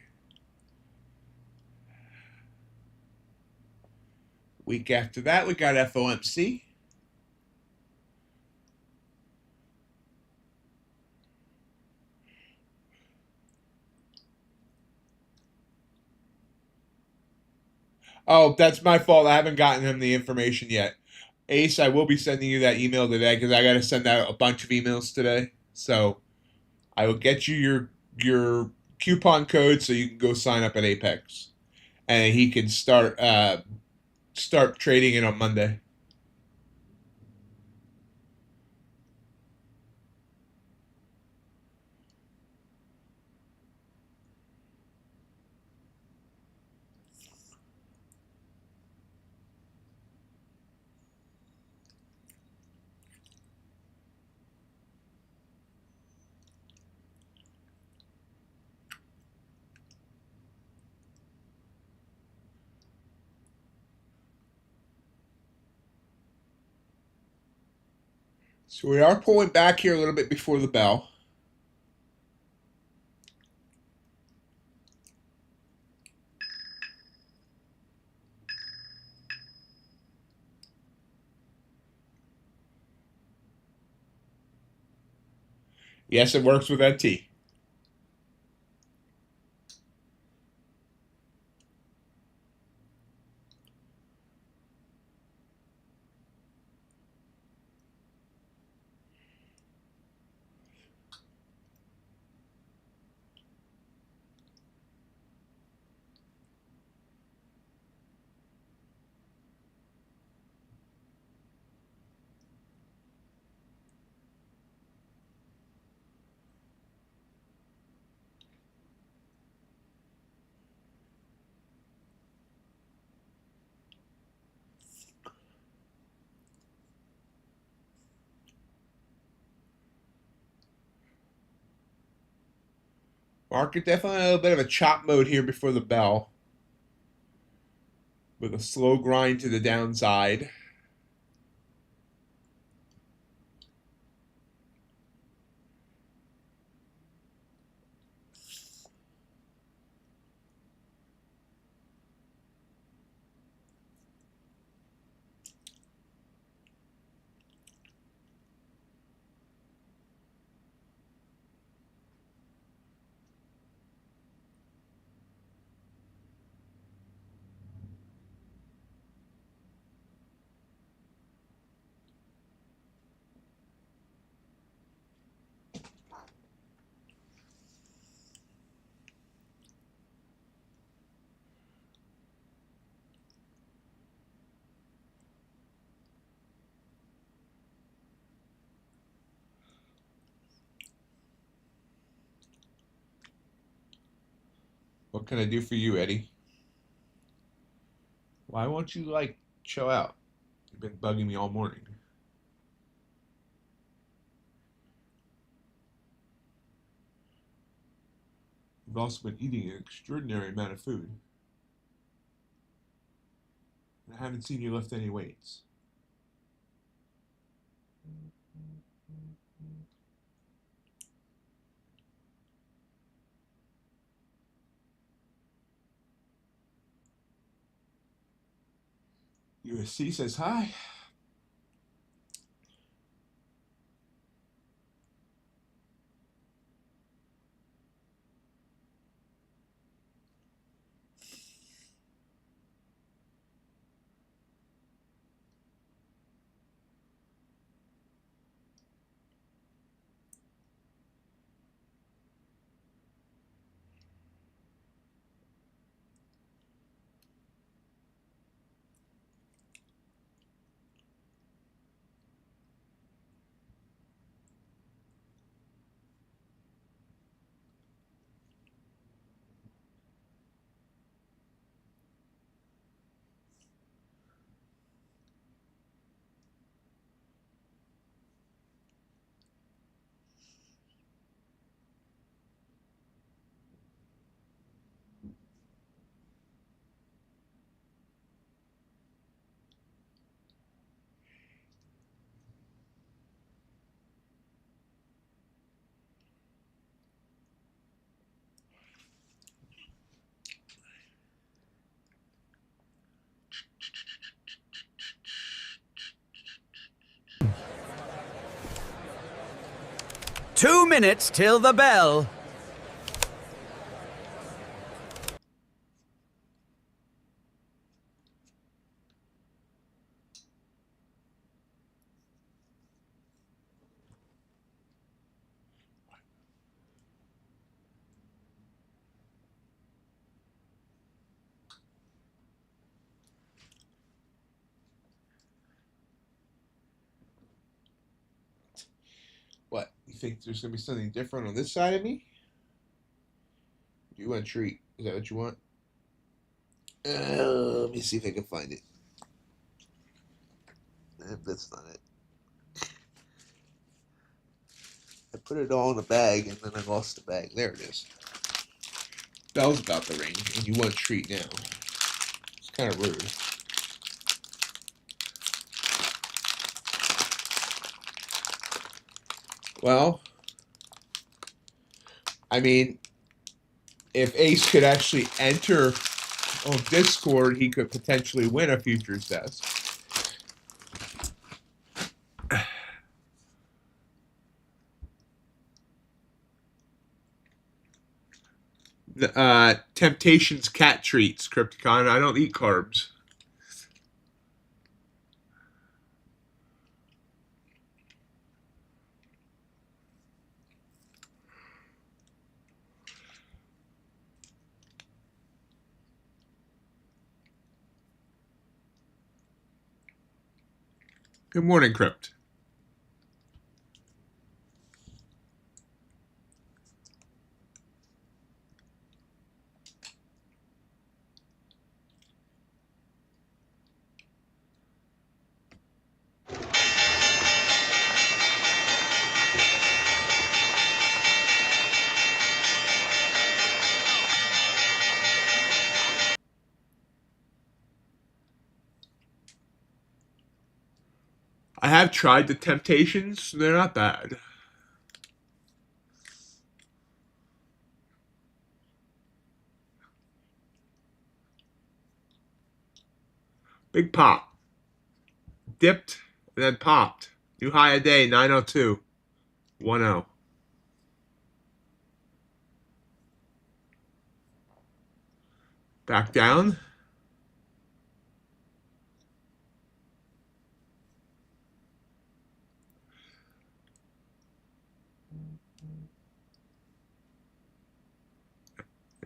Speaker 1: Week after that, we got FOMC. Oh, that's my fault. I haven't gotten him the information yet. Ace, I will be sending you that email today because I got to send out a bunch of emails today. So I will get you your coupon code so you can go sign up at Apex, and he can start trading it on Monday. So we are pulling back here a little bit before the bell. Yes, it works with NT. Market definitely a little bit of a chop mode here before the bell, with a slow grind to the downside. What can I do for you, Eddie? Why won't you, like, chill out? You've been bugging me all morning. You've also been eating an extraordinary amount of food. And I haven't seen you lift any weights. USC says hi.
Speaker 3: Two minutes till the bell.
Speaker 1: What? You think there's going to be something different on this side of me? Do you want a treat? Is that what you want? Let me see if I can find it. That's not it. I put it all in a bag and then I lost the bag. There it is. Bell's about to ring and you want a treat now. It's kind of rude. Well, I mean, if Ace could actually enter on Discord, he could potentially win a futures test. Temptations cat treats, Crypticon. I don't eat carbs. Good morning, Crypt. I have tried the Temptations. They're not bad. Big pop. Dipped and then popped. New high a day, 902. 10. Back down.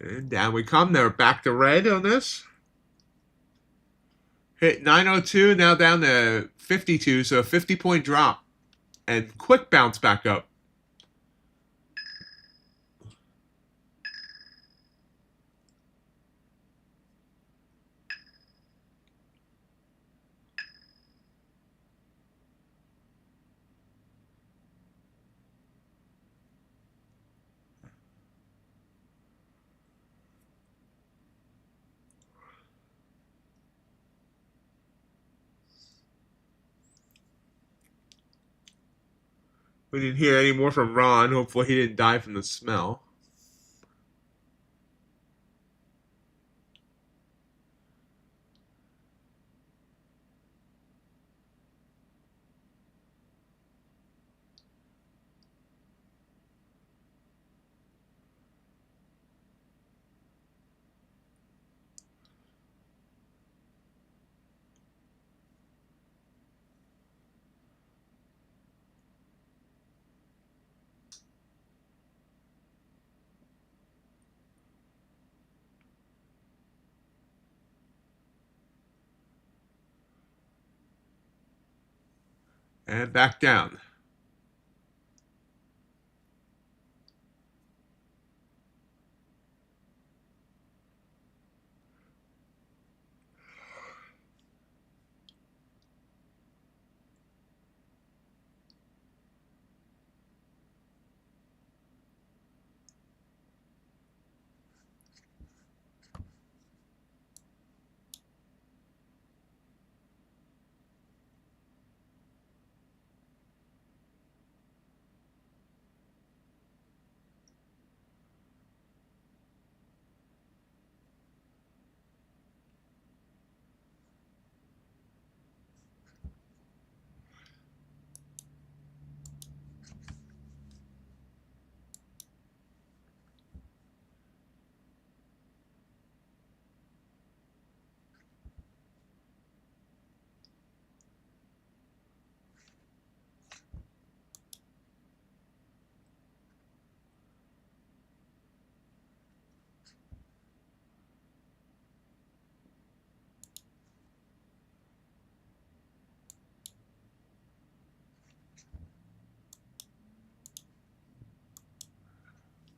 Speaker 1: And down we come. They're back to red on this. Hit 902, now down to 52, so a 50-point drop. And quick bounce back up. We didn't hear any more from Ron. Hopefully he didn't die from the smell. And back down.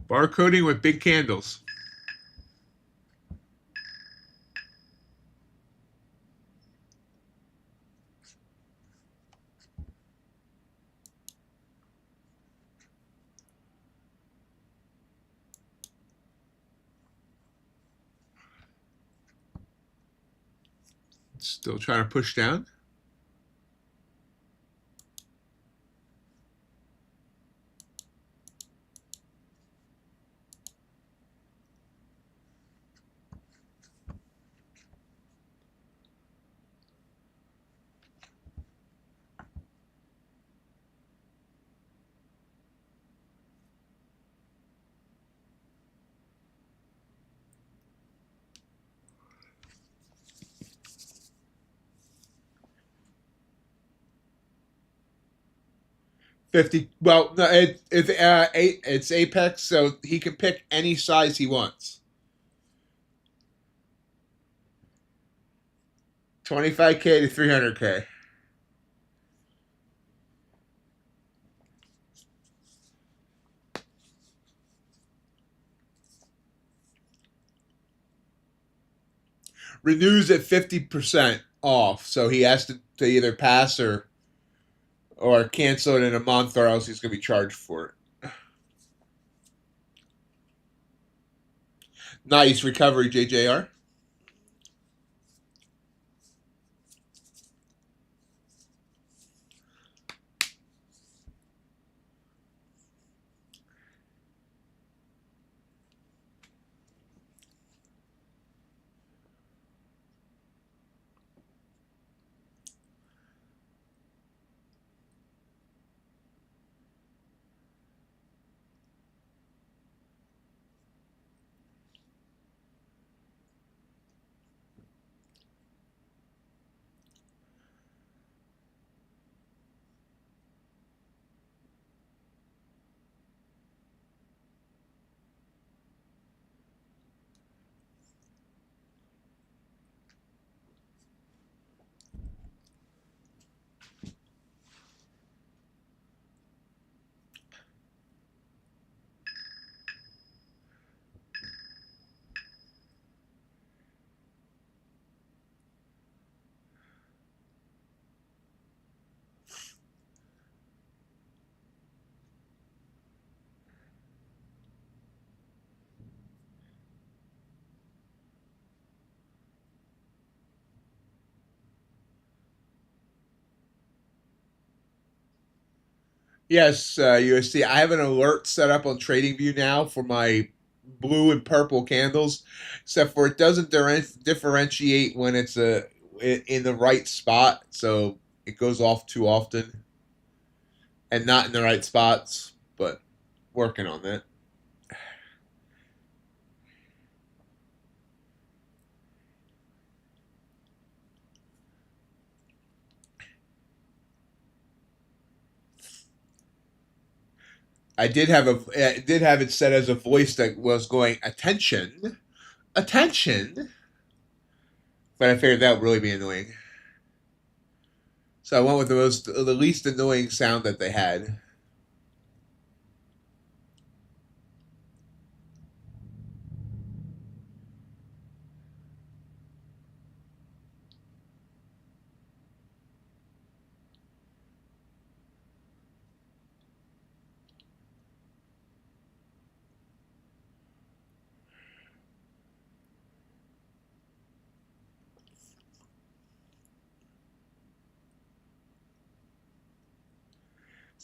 Speaker 1: Barcoding with big candles. Still trying to push down. 50. Well, no, it's Apex, so he can pick any size he wants. 25K to 300K. Renews at 50% off, so he has to either pass or cancel it in a month, or else he's going to be charged for it. Nice recovery, JJR. Yes, USD. I have an alert set up on TradingView now for my blue and purple candles, except for it doesn't differentiate when it's in the right spot, so it goes off too often and not in the right spots. But working on that. I did have it set as a voice that was going attention, attention, but I figured that would really be annoying. So I went with the least annoying sound that they had.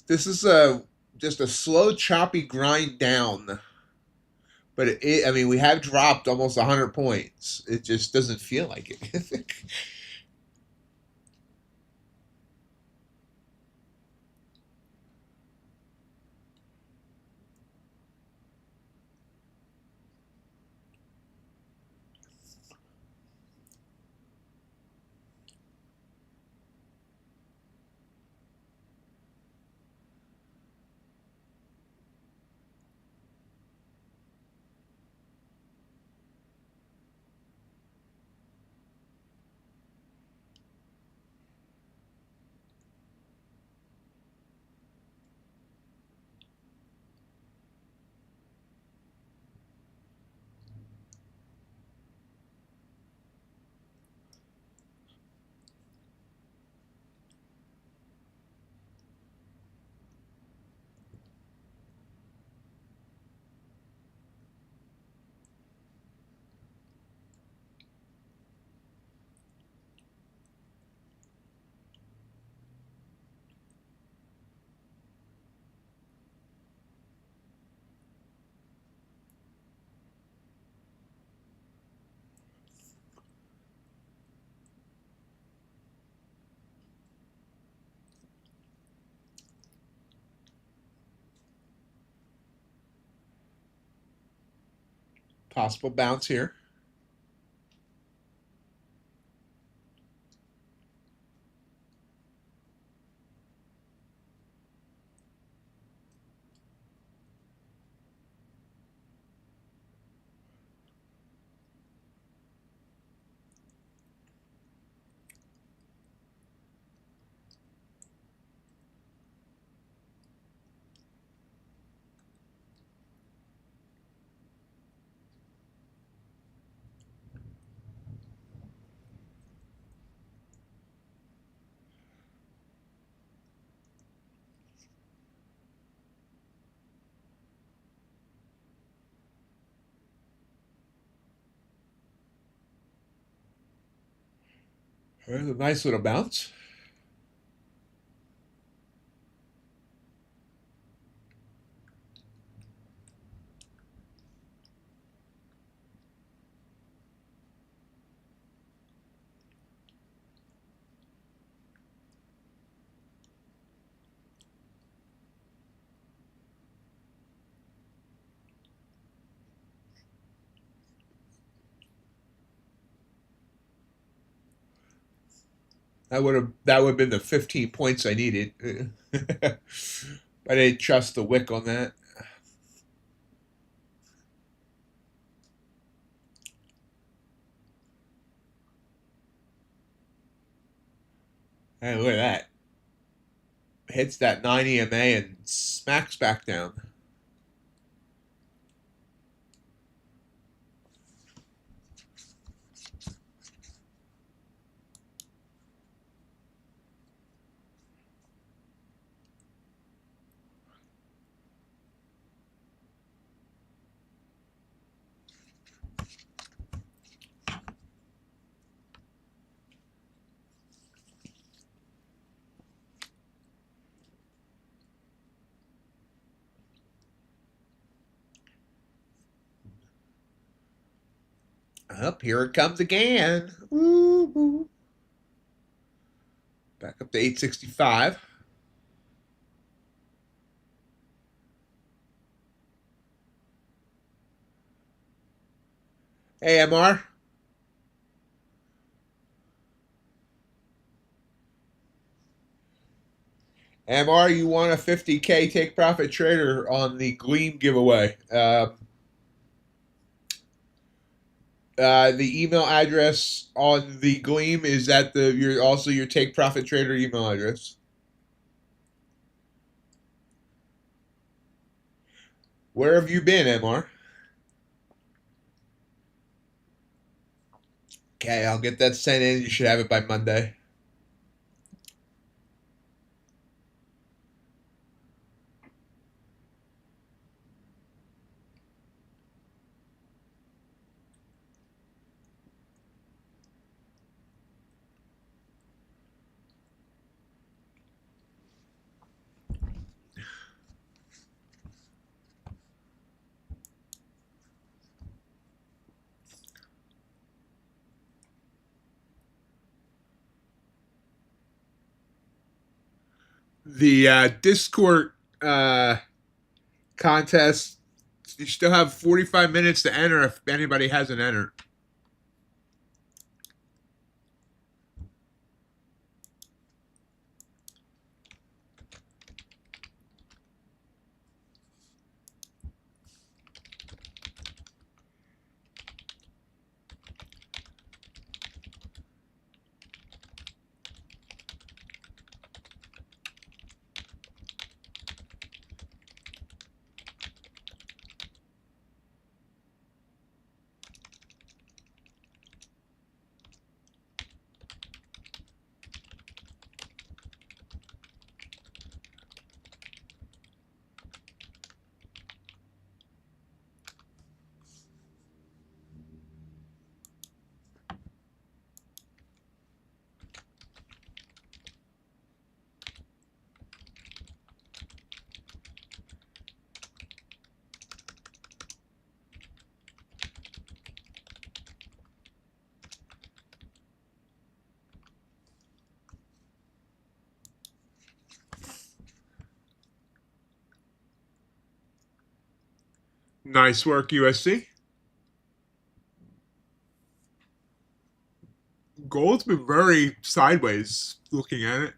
Speaker 1: This is just a slow, choppy grind down. But I mean, we have dropped almost 100 points. It just doesn't feel like it. Possible bounce here. There's a nice little bounce. That would have been the 15 points I needed. I didn't trust the wick on that. Hey, look at that. Hits that 9 EMA and smacks back down. Up here it comes again. Ooh, ooh. Back up to 865. Hey, MR. MR, you won a 50K take profit trader on the Gleam giveaway. The email address on the Gleam is at your take profit trader email address. Where have you been, MR? Okay, I'll get that sent in. You should have it by Monday. The Discord contest, you still have 45 minutes to enter if anybody hasn't entered. Nice work, USC. Gold's been very sideways looking at it.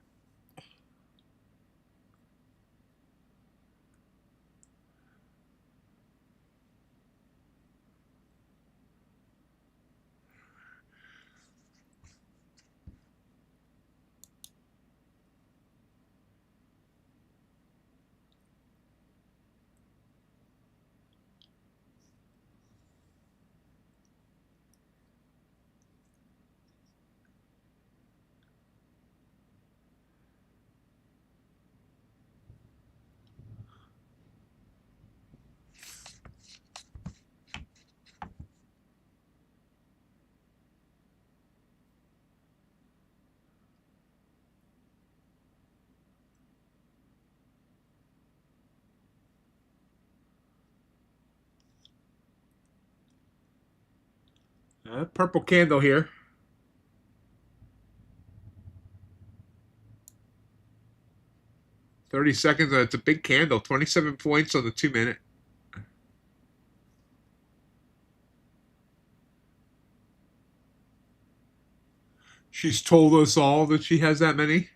Speaker 1: Purple candle here. $30. It's a big candle. 27 points on the 2-minute. She's told us all that she has that many.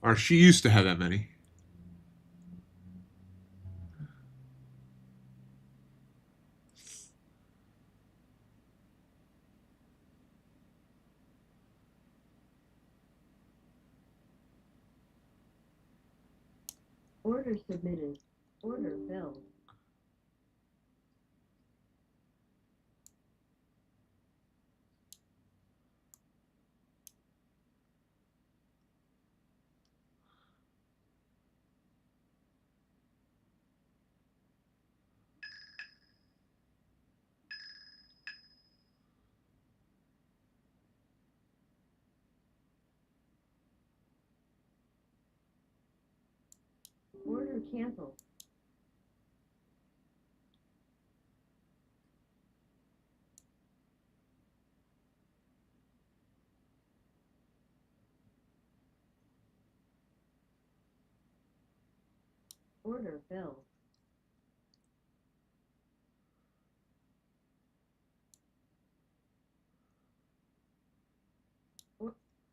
Speaker 1: Or she used to have that many.
Speaker 2: Order submitted. Order filled. Order canceled. Order filled.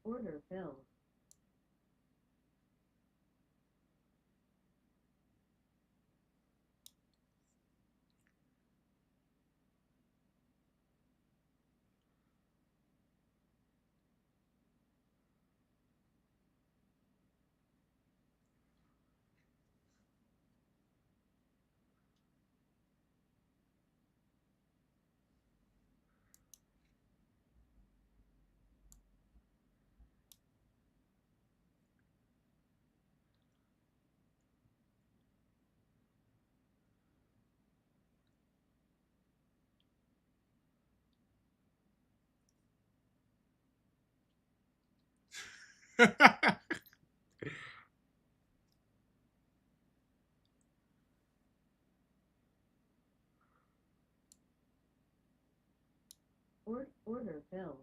Speaker 2: Order filled. Order filled.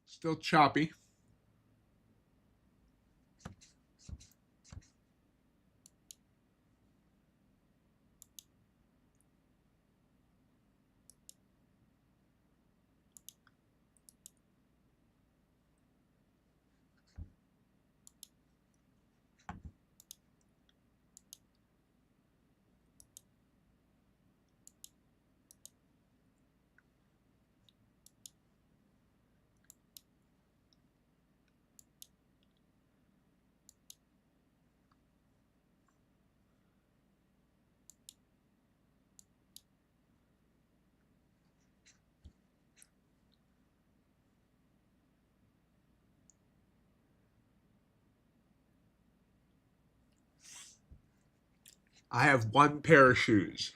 Speaker 1: Still choppy. I have one pair of shoes.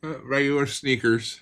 Speaker 1: Regular sneakers.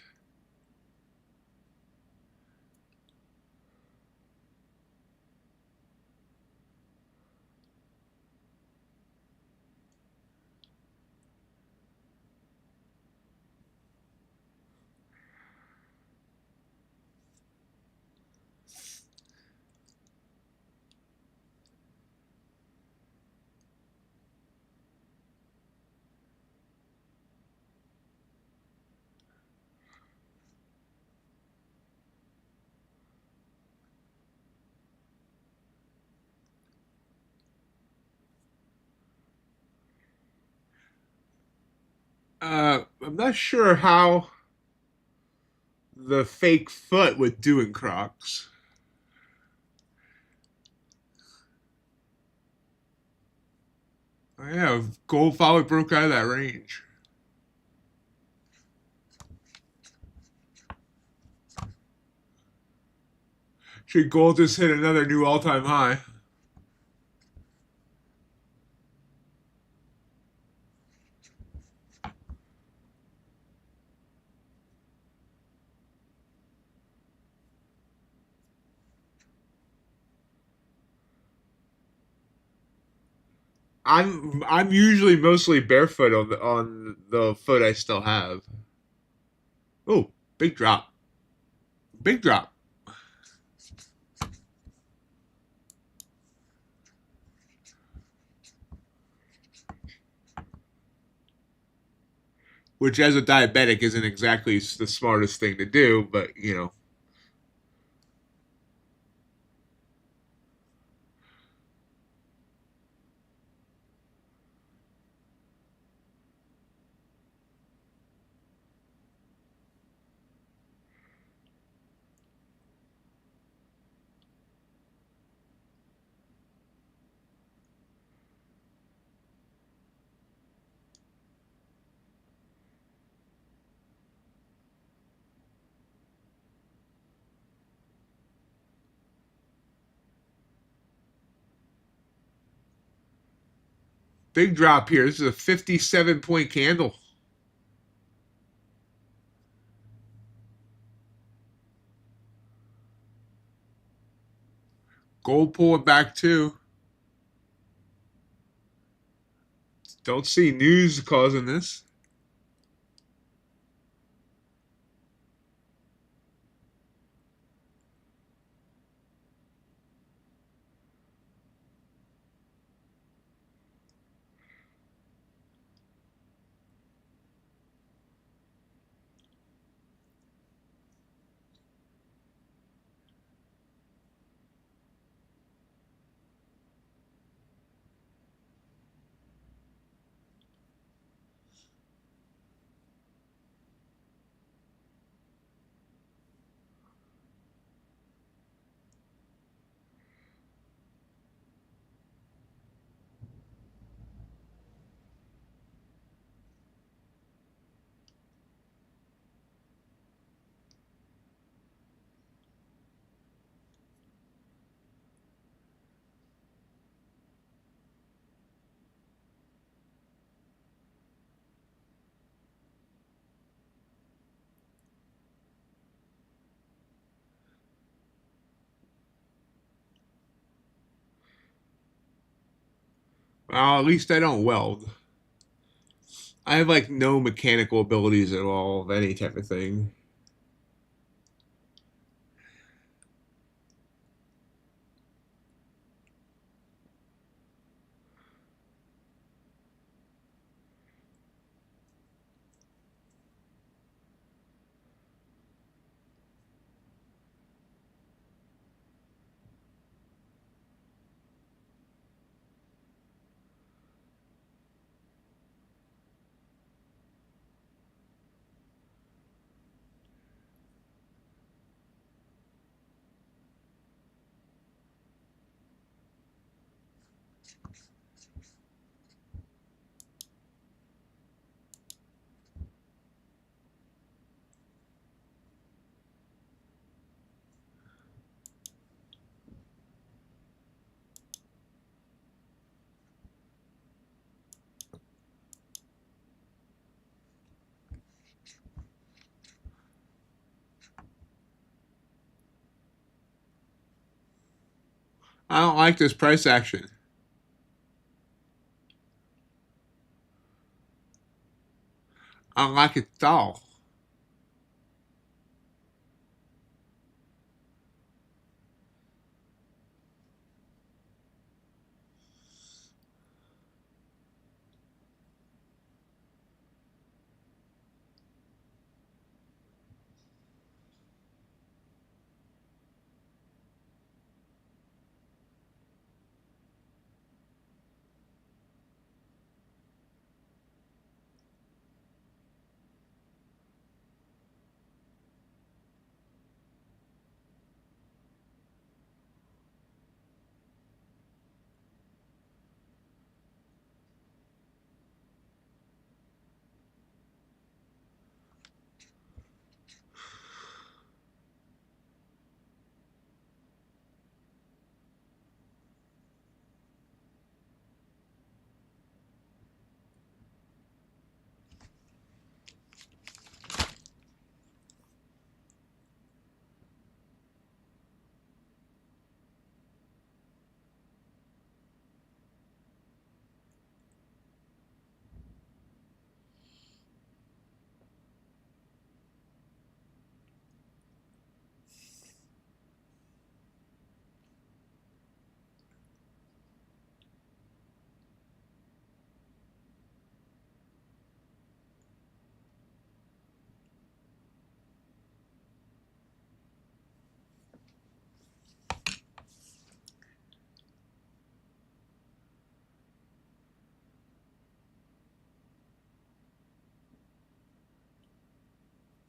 Speaker 1: I'm not sure how the fake foot would do in Crocs. Oh, yeah, gold finally broke out of that range. Should gold just hit another new all-time high? I'm usually mostly barefoot on the foot I still have. Oh, big drop. Big drop. Which as a diabetic isn't exactly the smartest thing to do, but you know. Big drop here. This is a 57-point candle. Gold pulling back too. Don't see news causing this. Well, at least I don't weld. I have like no mechanical abilities at all of any type of thing. I don't like this price action. I don't like it at all.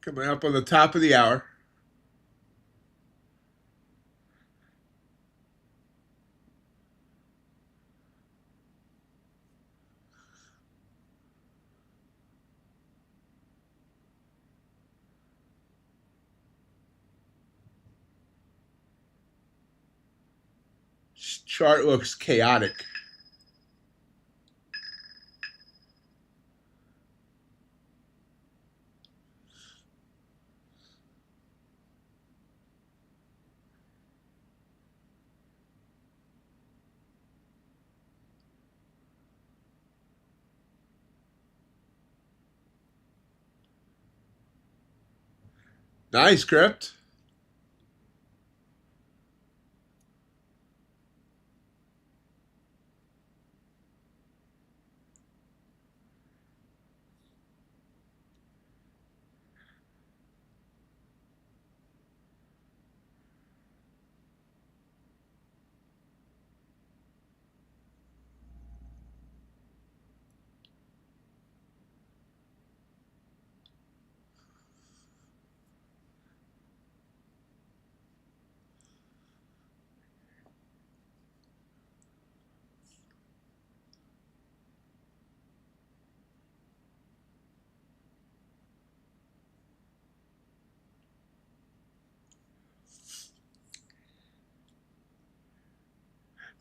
Speaker 1: Coming up on the top of the hour. This chart looks chaotic. Nice, Crypt.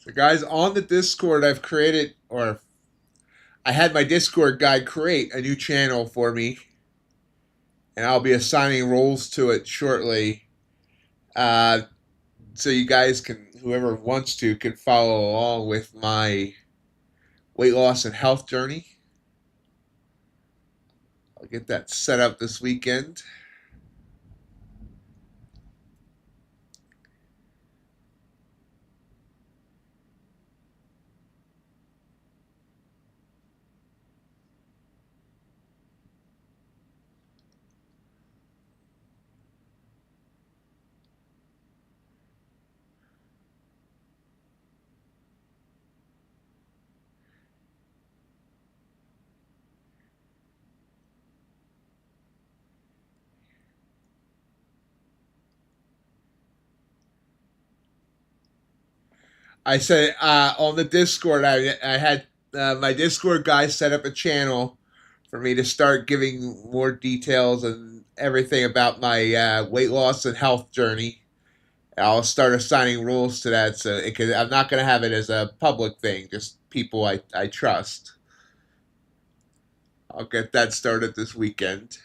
Speaker 1: So, guys, on the Discord, I've created, or I had my Discord guy create a new channel for me, and I'll be assigning roles to it shortly. So you guys can, whoever wants to, can follow along with my weight loss and health journey. I'll get that set up this weekend. I said on the Discord, I had my Discord guy set up a channel for me to start giving more details and everything about my weight loss and health journey. I'll start assigning rules to that, so I'm not going to have it as a public thing, just people I trust. I'll get that started this weekend.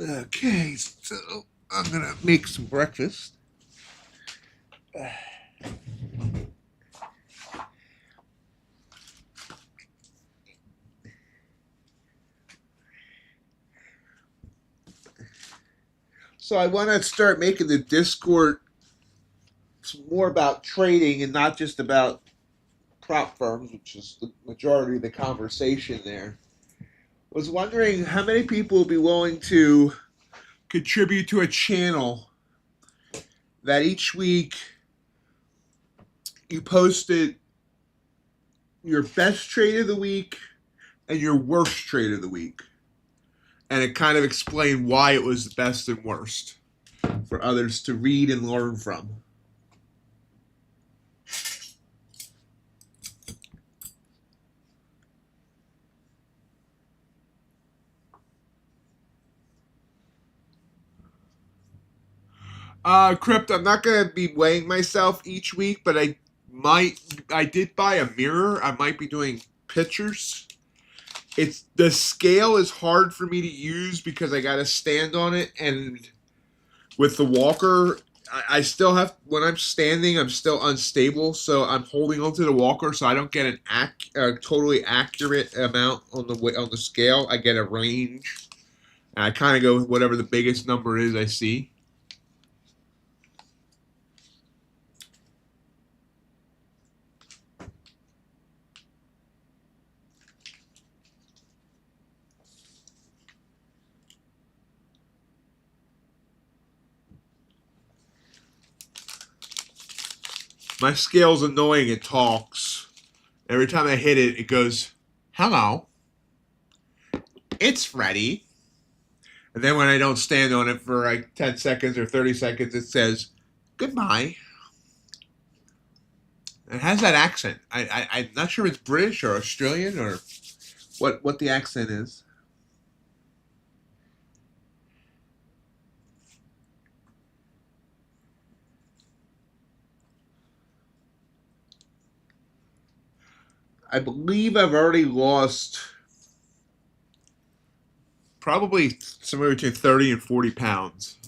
Speaker 1: Okay, so I'm gonna make some breakfast. So I want to start making the Discord more about trading and not just about prop firms, which is the majority of the conversation there. Was wondering how many people would be willing to contribute to a channel that each week you posted your best trade of the week and your worst trade of the week. And it kind of explained why it was the best and worst for others to read and learn from. Crypt, I'm not gonna be weighing myself each week, but I did buy a mirror. I might be doing pictures. It's the scale is hard for me to use because I gotta stand on it, and with the walker, I still have when I'm standing, I'm still unstable, so I'm holding onto the walker so I don't get a totally accurate amount on the scale. I get a range, and I kind of go with whatever the biggest number is I see. My scale's annoying. It talks. Every time I hit it, it goes, "Hello, it's ready." And then when I don't stand on it for like 10 seconds or 30 seconds, it says, "Goodbye." It has that accent. I'm not sure if it's British or Australian or what the accent is. I believe I've already lost probably somewhere between 30 and 40 pounds.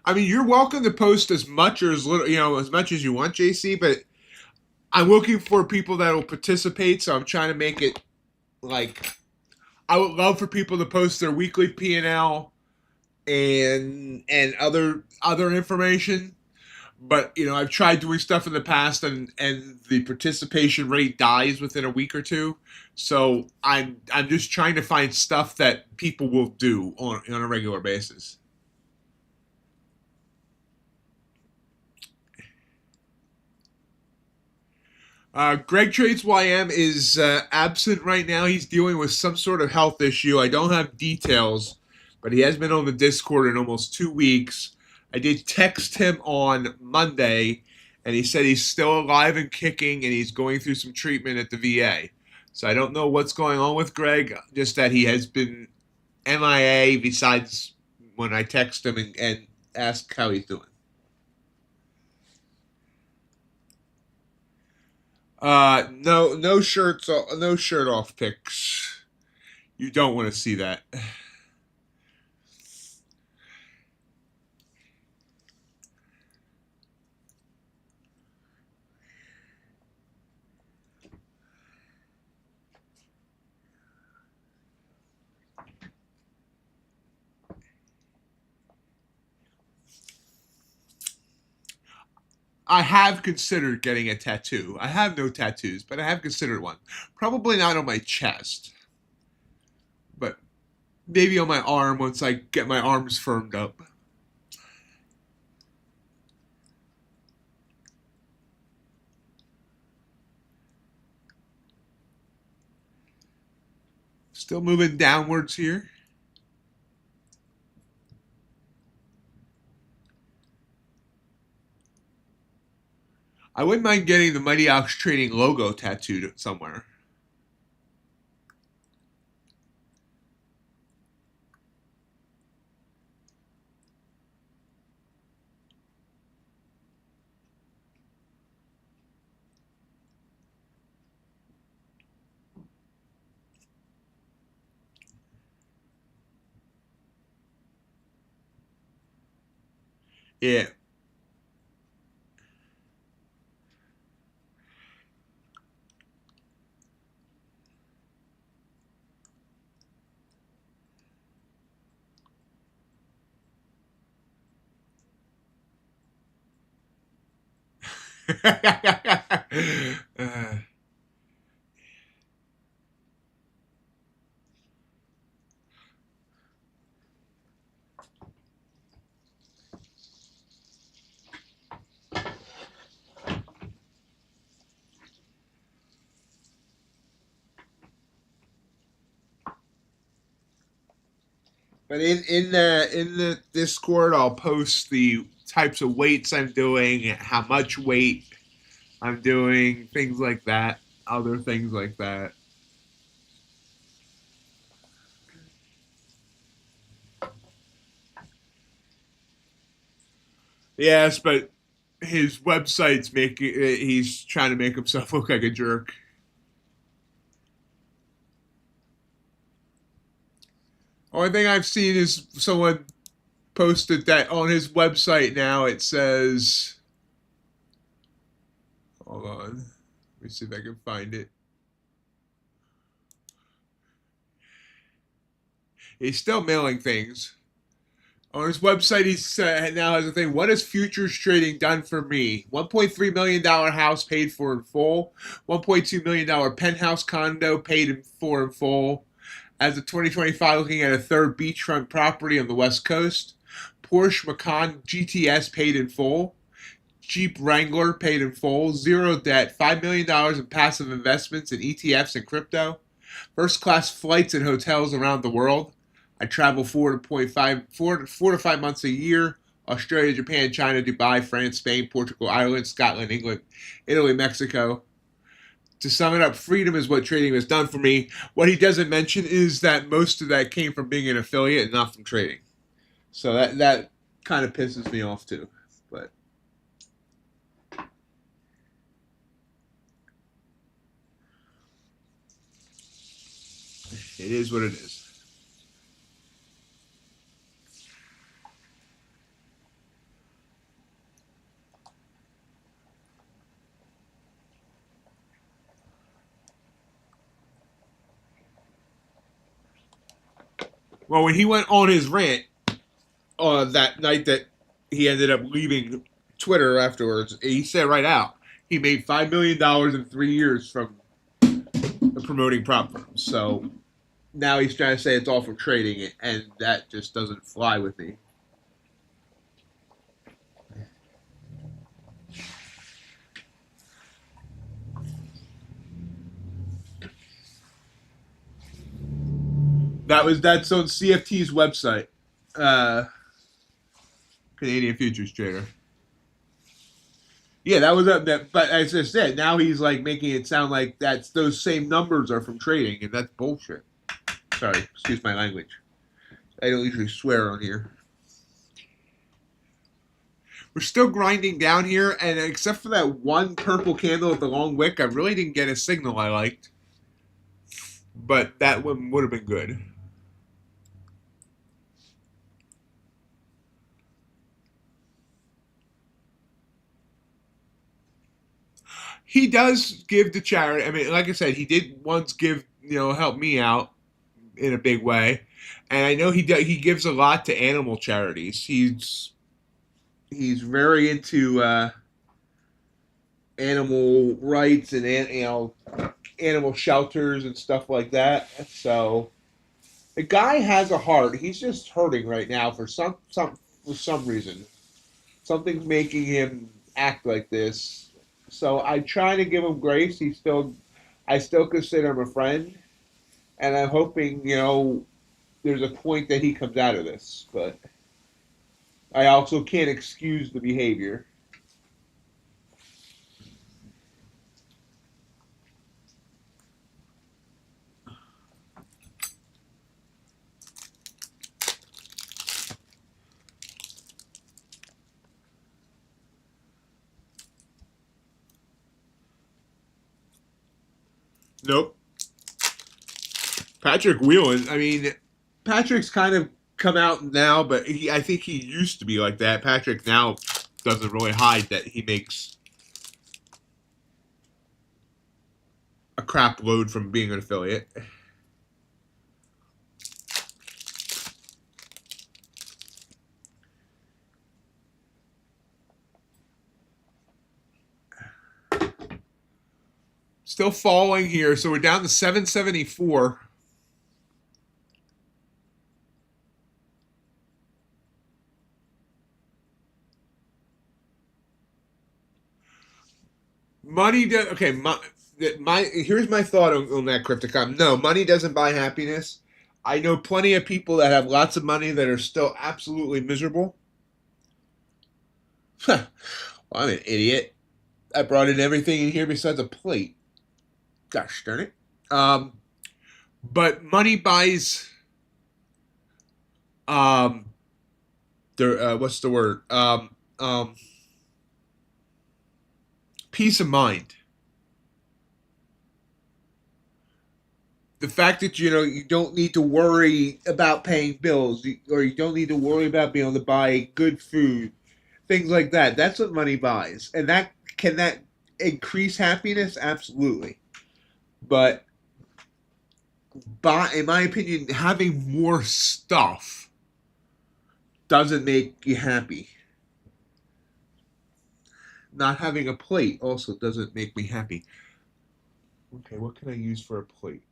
Speaker 1: I mean, you're welcome to post as much or as little, as much as you want, JC, but I'm looking for people that will participate, so I'm trying to make it like I would love for people to post their weekly P&L and other information. But I've tried doing stuff in the past, and the participation rate dies within a week or two. So I'm just trying to find stuff that people will do on a regular basis. Greg Trades YM is absent right now. He's dealing with some sort of health issue. I don't have details, but he has been on the Discord in almost 2 weeks. I did text him on Monday, and he said he's still alive and kicking, and he's going through some treatment at the VA. So I don't know what's going on with Greg, just that he has been MIA besides when I text him and ask how he's doing. No shirts, no shirt off pics. You don't want to see that. I have considered getting a tattoo. I have no tattoos, but I have considered one. Probably not on my chest, but maybe on my arm once I get my arms firmed up. Still moving downwards here. I wouldn't mind getting the MightyOxTrading logo tattooed somewhere. Yeah. uh, But in the Discord, I'll post the types of weights I'm doing, how much weight I'm doing, things like that, other things like that. Yes, but his website's making he's trying to make himself look like a jerk. Only thing I've seen is someone posted that on his website now it says, hold on, let me see if I can find it. He's still mailing things. On his website, he now has a thing. What has futures trading done for me? $1.3 million house paid for in full. $1.2 million penthouse condo paid for in full. As of 2025, looking at a third beachfront property on the West Coast. Porsche Macan GTS paid in full. Jeep Wrangler paid in full. Zero debt. $5 million in passive investments in ETFs and crypto. First class flights and hotels around the world. I travel 4 to 5 months a year. Australia, Japan, China, Dubai, France, Spain, Portugal, Ireland, Scotland, England, Italy, Mexico. To sum it up, freedom is what trading has done for me. What he doesn't mention is that most of that came from being an affiliate and not from trading. So that kind of pisses me off too. But it is what it is. Well, when he went on his rant that night that he ended up leaving Twitter afterwards, he said right out he made $5 million in 3 years from promoting prop firms. So now he's trying to say it's all from trading, and that just doesn't fly with me. That's on CFT's website, Canadian Futures Trader. Yeah, that was up. But as I said, now he's like making it sound like those same numbers are from trading, and that's bullshit. Sorry, excuse my language. I don't usually swear on here. We're still grinding down here, and except for that one purple candle with the long wick, I really didn't get a signal I liked. But that one would have been good. He does give to charity. I mean, like I said, he did once give, help me out in a big way, and I know he gives a lot to animal charities. He's very into animal rights and animal shelters and stuff like that. So the guy has a heart. He's just hurting right now for some reason. Something's making him act like this. So I try to give him grace. I still consider him a friend. And I'm hoping, there's a point that he comes out of this. But I also can't excuse the behavior. Nope. Patrick Whelan, I mean, Patrick's kind of come out now, but I think he used to be like that. Patrick now doesn't really hide that he makes a crap load from being an affiliate. Still falling here, so we're down to 774. Money does okay. My here's my thought on that Crypticom. No, money doesn't buy happiness. I know plenty of people that have lots of money that are still absolutely miserable. Well, I'm an idiot. I brought in everything in here besides a plate. Gosh darn it. But money buys what's the word? Peace of mind. The fact that you don't need to worry about paying bills, or you don't need to worry about being able to buy good food, things like that. That's what money buys, and that increase happiness? Absolutely, but in my opinion, having more stuff doesn't make you happy. Not having a plate also doesn't make me happy. Okay, what can I use for a plate?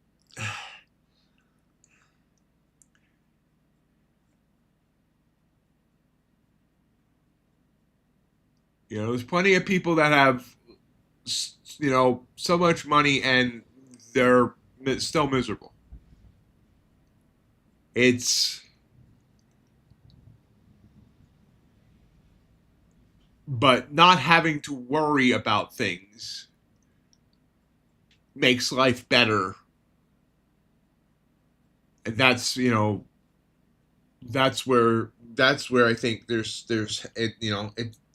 Speaker 1: There's plenty of people that have, so much money and they're still miserable. It's, but not having to worry about things makes life better. And that's where I think there's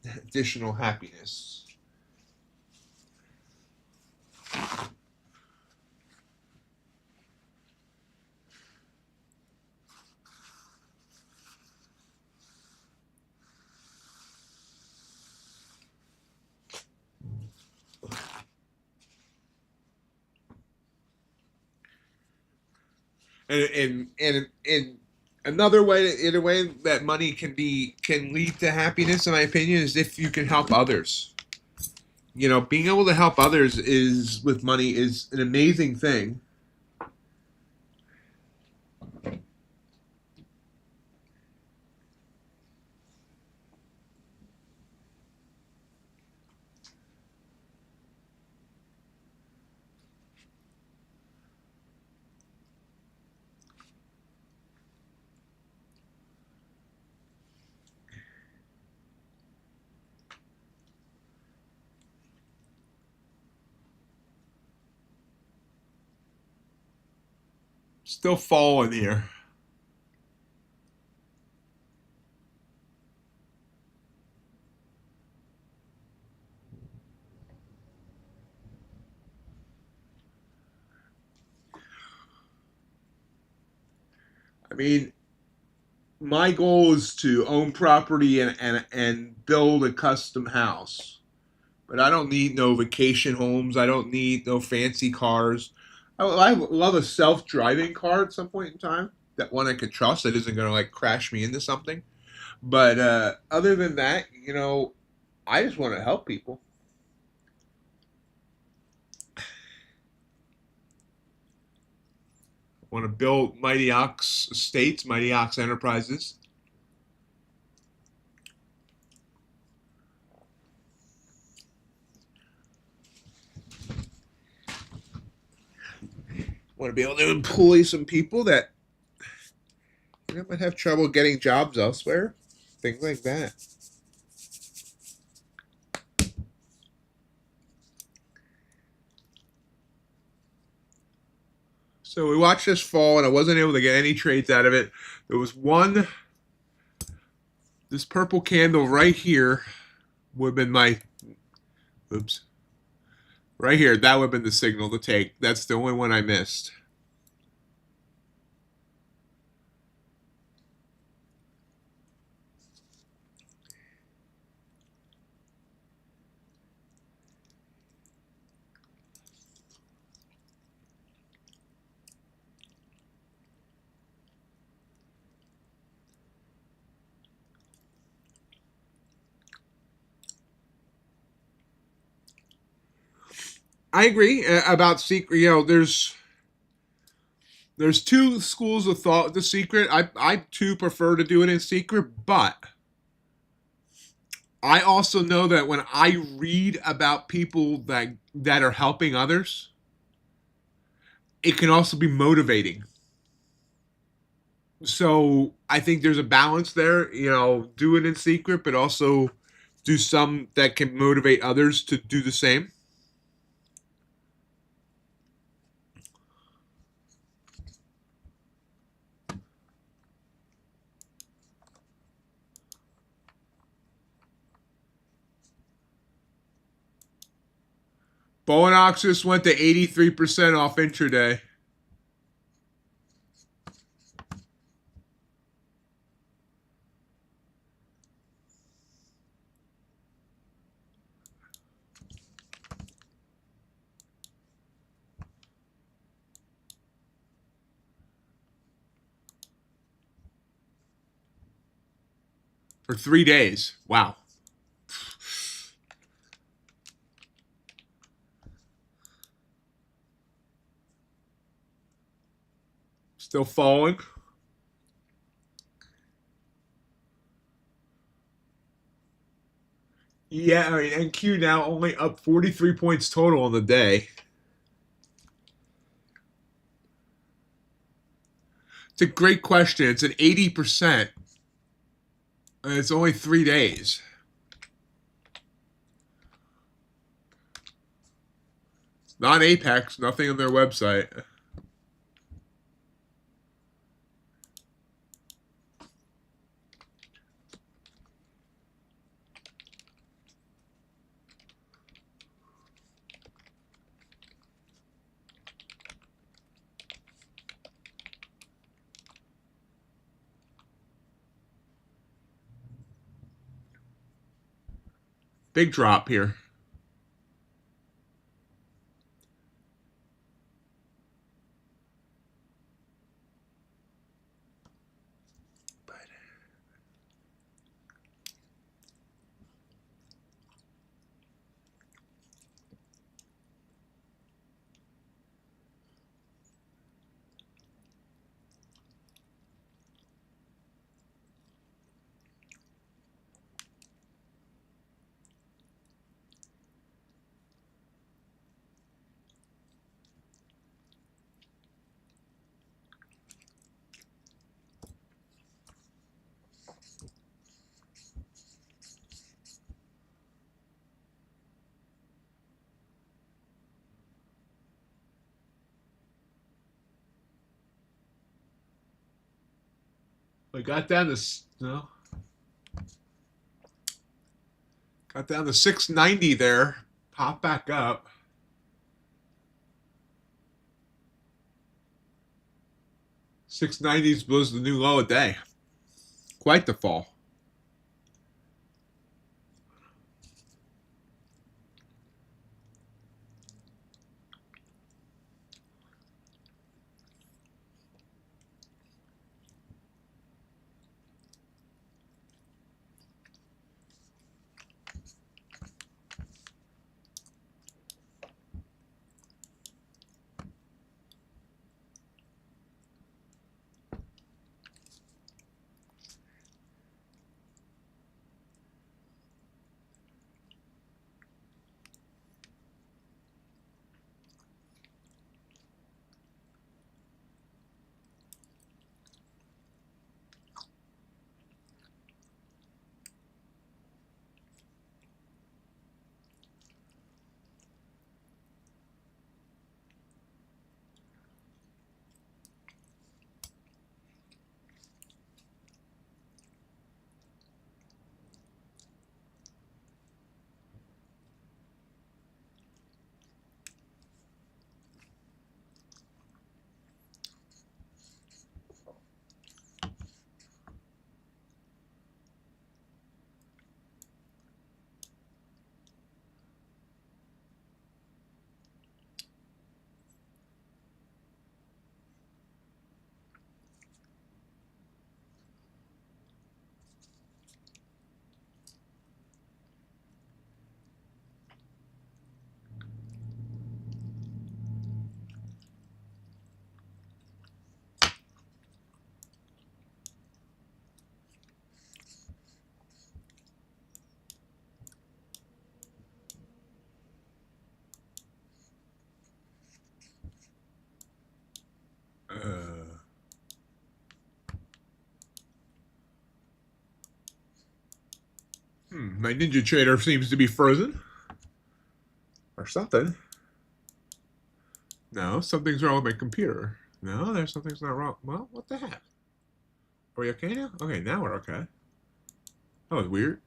Speaker 1: additional happiness. And another way, in a way that money can lead to happiness, in my opinion, is if you can help others. Being able to help others is with money is an amazing thing. Still falling here. I mean, my goal is to own property and build a custom house. But I don't need no vacation homes. I don't need no fancy cars. I love a self-driving car at some point in time. That one I could trust that isn't going to like crash me into something. But other than that, I just want to help people. I want to build Mighty Ox Estates, Mighty Ox Enterprises. Want to be able to employ some people that might have trouble getting jobs elsewhere. Things like that. So we watched this fall, and I wasn't able to get any trades out of it. There was one, this purple candle right here would have been my, oops, right here, that would have been the signal to take. That's the only one I missed. I agree about secret. There's two schools of thought with the secret. I too prefer to do it in secret, but I also know that when I read about people that are helping others, it can also be motivating. So I think there's a balance there. Do it in secret, but also do some that can motivate others to do the same. Bowen Oxus went to 83% off intraday. For 3 days. Wow. Still falling. Yeah, I mean, NQ now only up 43 points total on the day. It's a great question. It's an 80%. And it's only 3 days. It's not Apex, nothing on their website. Big drop here. We got down to got down to 690 there. Pop back up. 690s was the new low of the day. Quite the fall. My NinjaTrader seems to be frozen. Or something. No, something's wrong with my computer. No, there's something's not wrong. Well, what the heck? Are we okay now? Okay, now we're okay. That was weird.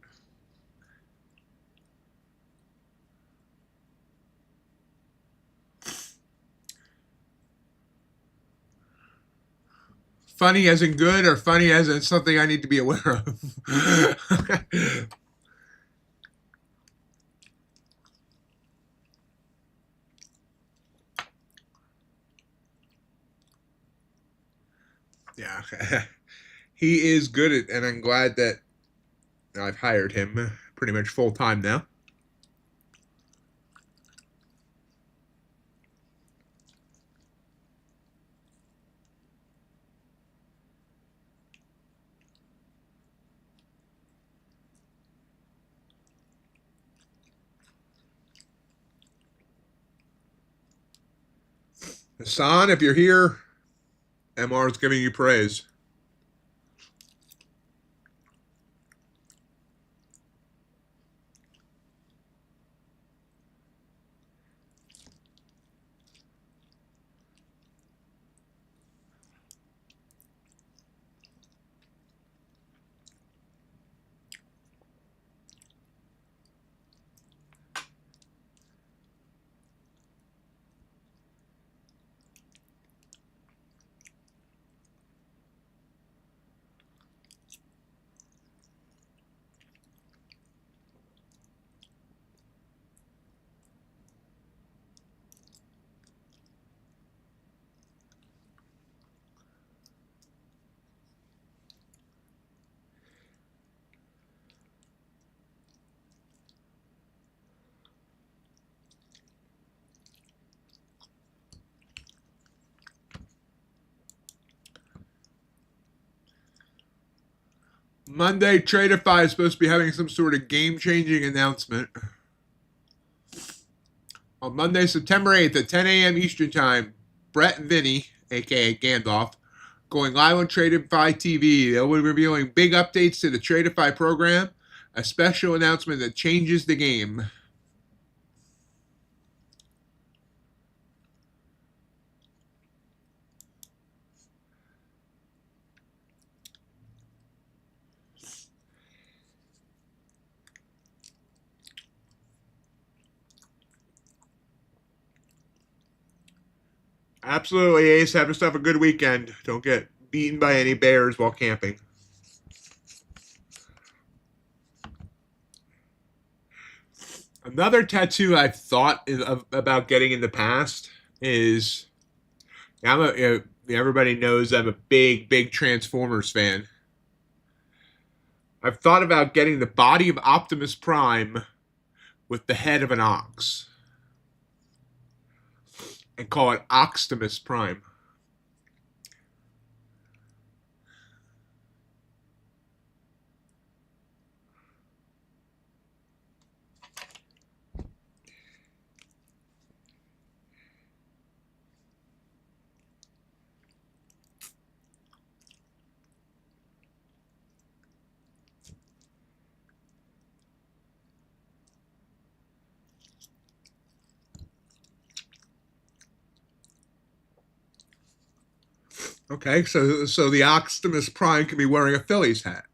Speaker 1: Funny as in good, or funny as in something I need to be aware of? Yeah, he is good at, and I'm glad that I've hired him pretty much full time now. Hassan, if you're here, MR is giving you praise. Monday, Tradeify is supposed to be having some sort of game-changing announcement. On Monday, September 8th at 10 a.m. Eastern Time, Brett and Vinny, a.k.a. Gandalf, going live on Tradeify TV. They'll be revealing big updates to the Tradeify program, a special announcement that changes the game. Absolutely, Ace. Have yourself a good weekend. Don't get beaten by any bears while camping. Another tattoo I've thought about getting in the past is everybody knows I'm a big Transformers fan. I've thought about getting the body of Optimus Prime with the head of an ox and call it Oxtimus Prime. Okay, so the Oxtimus Prime can be wearing a Phillies hat.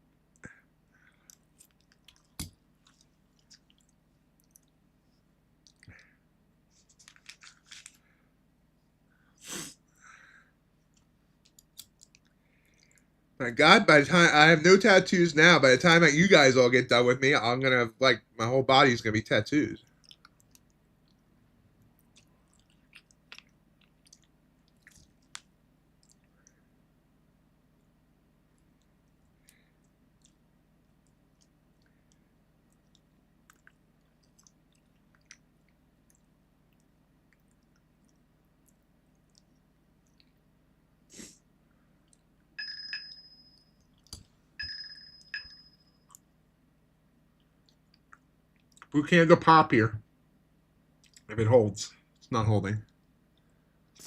Speaker 1: My God, by the time I have no tattoos now, by the time that you guys all get done with me, I'm gonna like my whole body's gonna be tattoos. Blue candle pop here. If it holds. It's not holding. I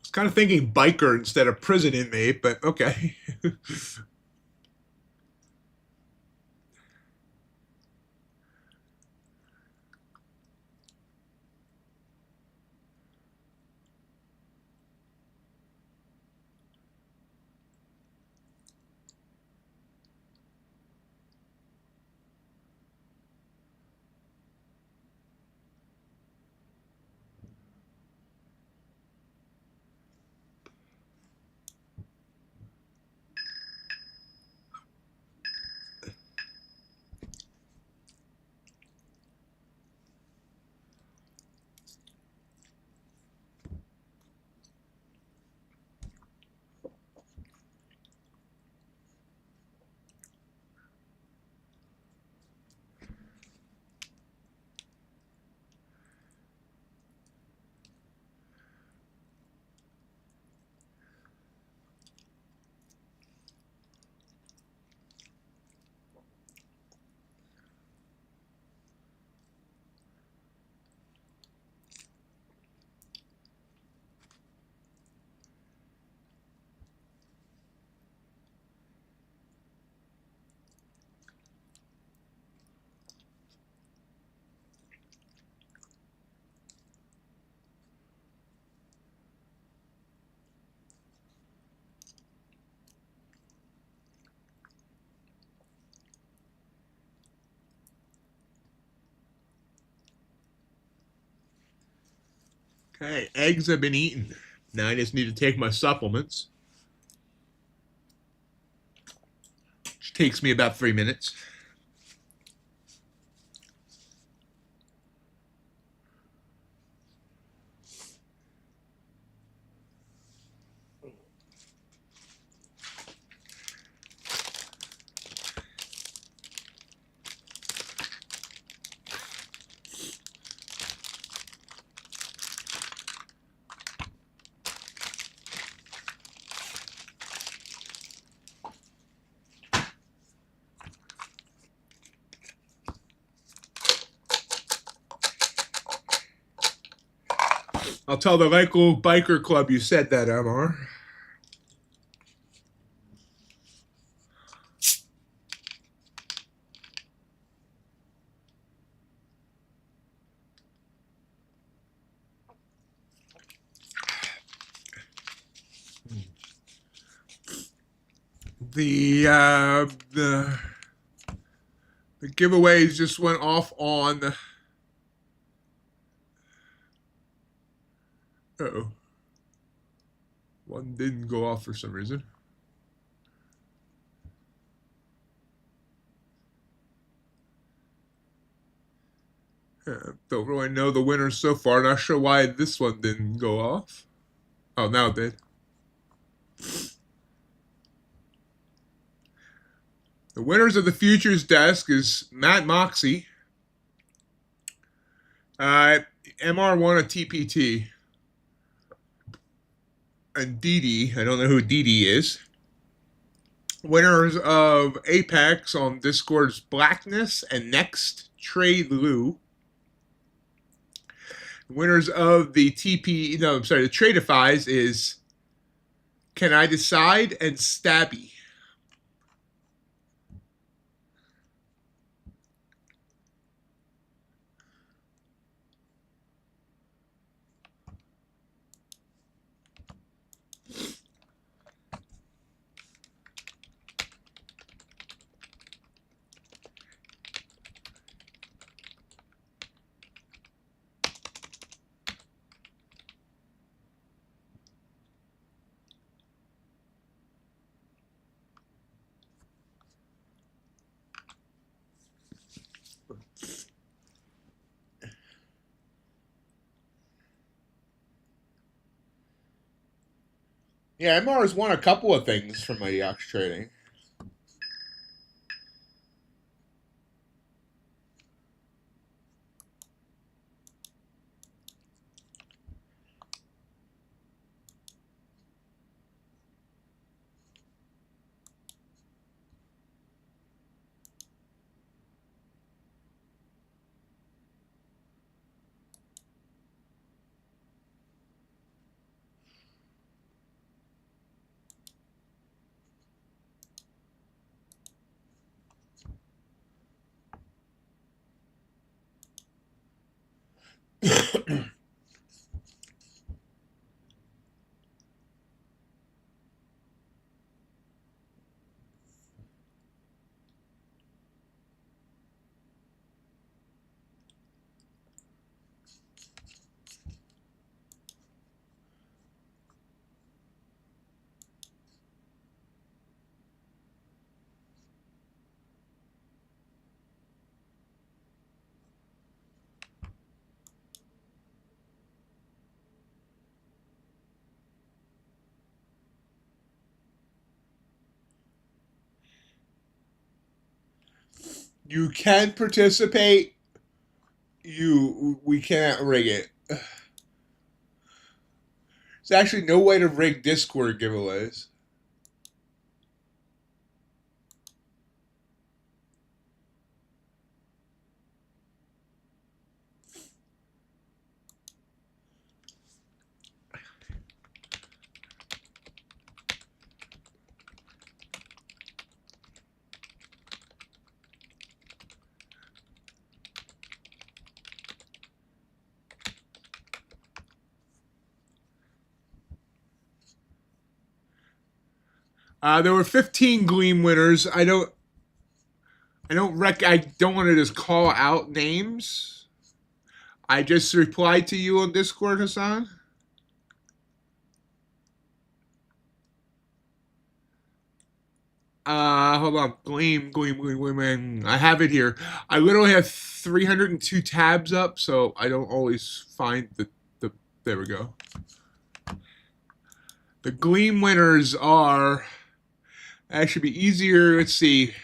Speaker 1: was kind of thinking biker instead of prison inmate, but okay. Okay, eggs have been eaten. Now I just need to take my supplements. Which takes me about 3 minutes. I'll tell the local biker club you said that, MR. The giveaways just went off on. Uh-oh. One didn't go off for some reason. Don't really know the winners so far. Not sure why this one didn't go off. Oh, now it did. The winners of the futures desk is Matt Moxie. MR won a TPT. And Didi, I don't know who Didi is. Winners of Apex on Discord's Blackness and Next Trade Lou. Winners of the the Tradeifys is Can I Decide and Stabby. Yeah, MR has won a couple of things from MightyOxTrading. You can participate. We can't rig it. There's actually no way to rig Discord giveaways. There were 15 Gleam winners. I don't want to just call out names. I just replied to you on Discord, Hassan. Hold on. Gleam. I have it here. I literally have 302 tabs up, so I don't always find the there we go. The Gleam winners are, that should be easier. Let's see.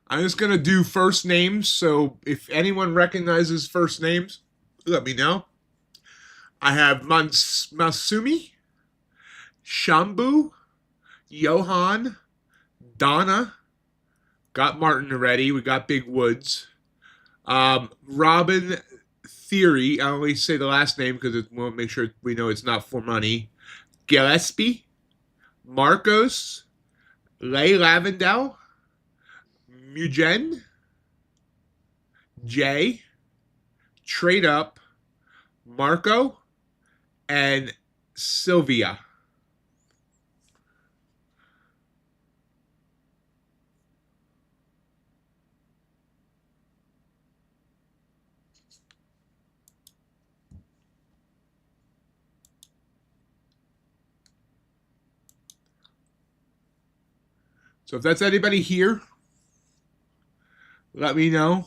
Speaker 1: I'm just going to do first names, so if anyone recognizes first names, let me know. I have Masumi, Shambu, Johan, Donna, got Martin already, we got Big Woods, Robin Theory, I only say the last name because we want to make sure we know it's not for money, Gillespie, Marcos, Lay Lavendel, Mugen, Jay, Trade Up, Marco, and Sylvia. So if that's anybody here, let me know.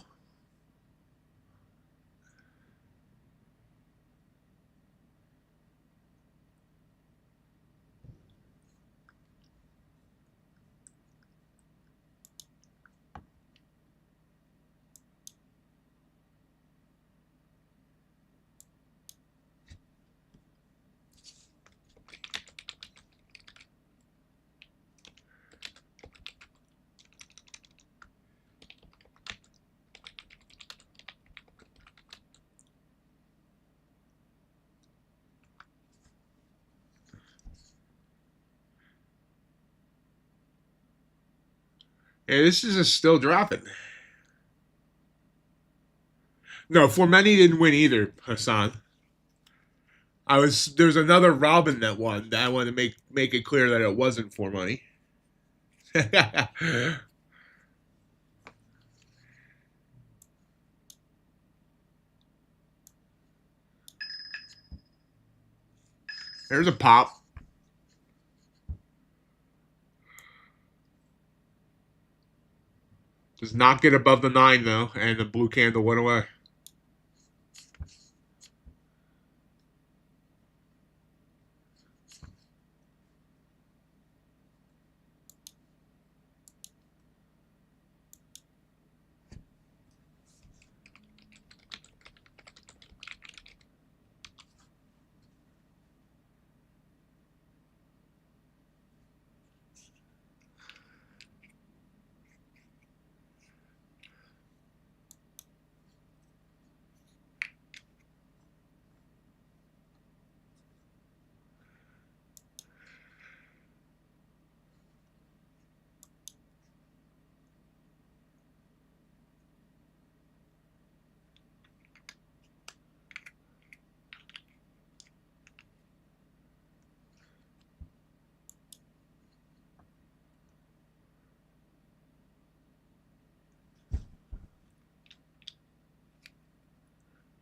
Speaker 1: Yeah, this is still dropping. No, For Many didn't win either, Hassan. There's another Robin that won. That I want to make it clear that it wasn't For Money. There's a pop. Does not get above the 9 though, and the blue candle went away.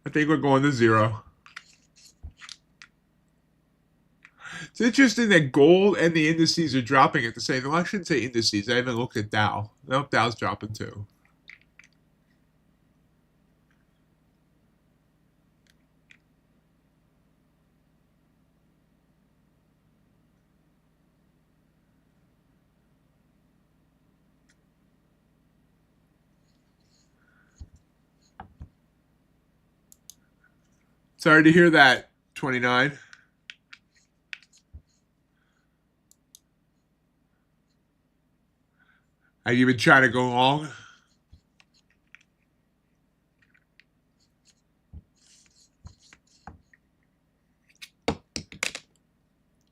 Speaker 1: I think we're going to 0. It's interesting that gold and the indices are dropping at the same time. Well, I shouldn't say indices. I haven't looked at Dow. Nope, Dow's dropping too. Sorry to hear that, 29. Have you been trying to go long?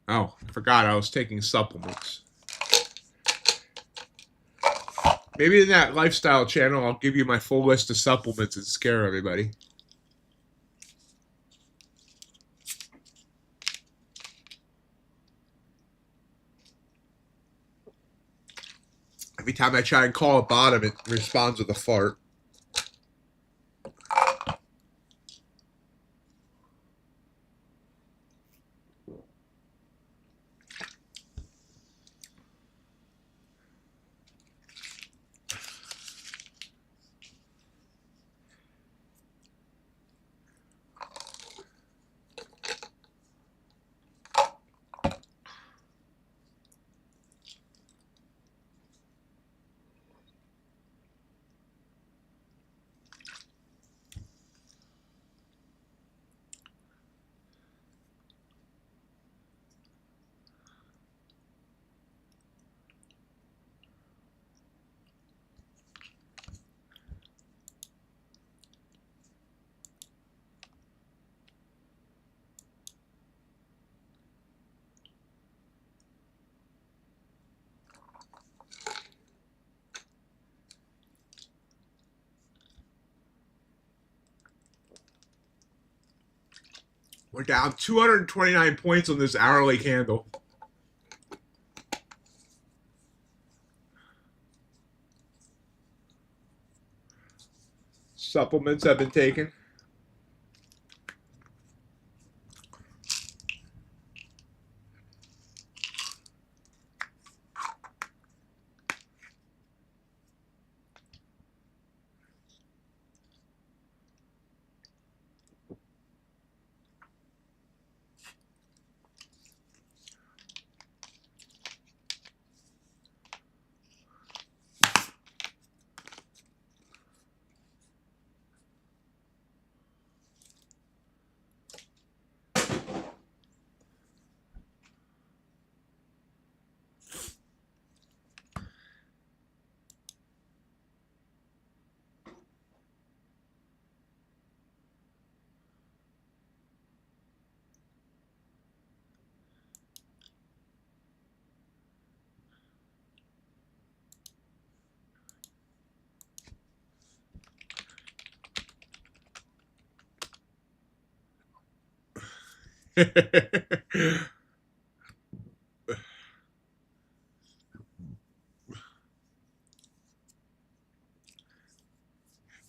Speaker 1: Oh, I forgot I was taking supplements. Maybe in that lifestyle channel, I'll give you my full list of supplements and scare everybody. Every time I try and call a bottom, it responds with a fart. We're down 229 points on this hourly candle. Supplements have been taken.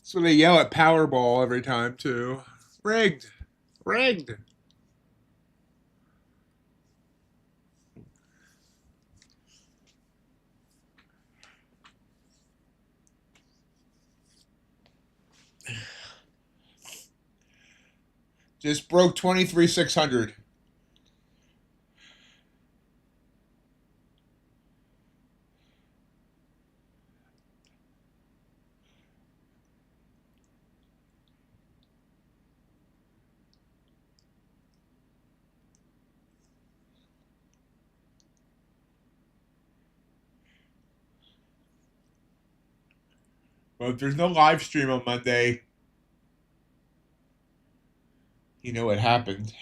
Speaker 1: So they yell at Powerball every time too. Rigged. Rigged. Just broke 23,600. Well, if there's no live stream on Monday, you know what happened.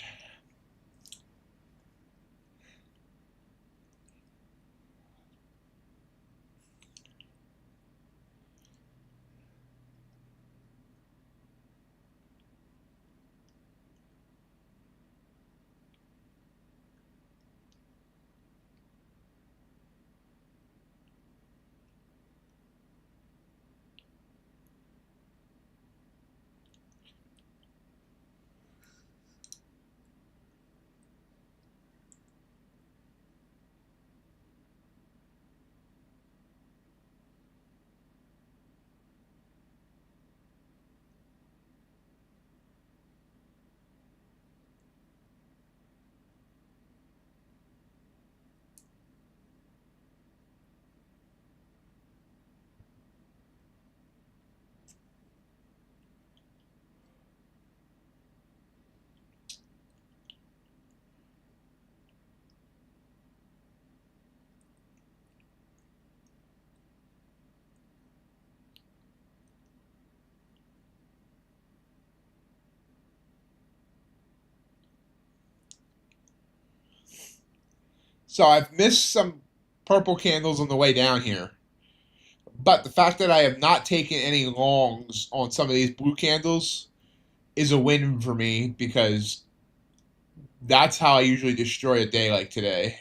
Speaker 1: So I've missed some purple candles on the way down here. But the fact that I have not taken any longs on some of these blue candles is a win for me because that's how I usually destroy a day like today.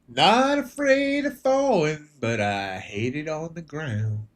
Speaker 1: Not afraid of falling, but I hate it on the ground.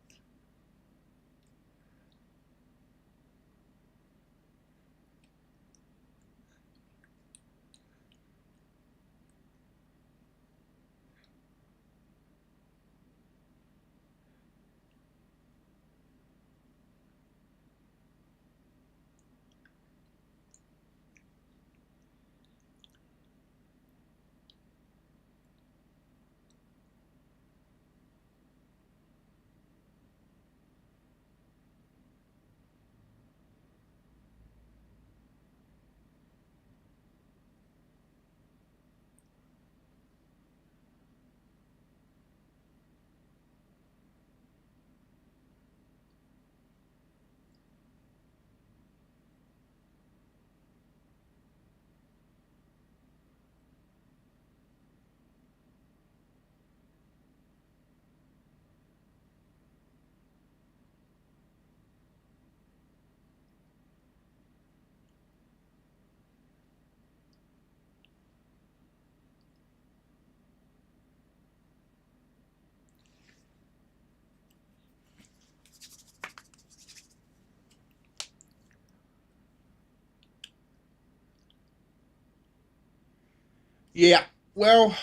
Speaker 1: Yeah, well,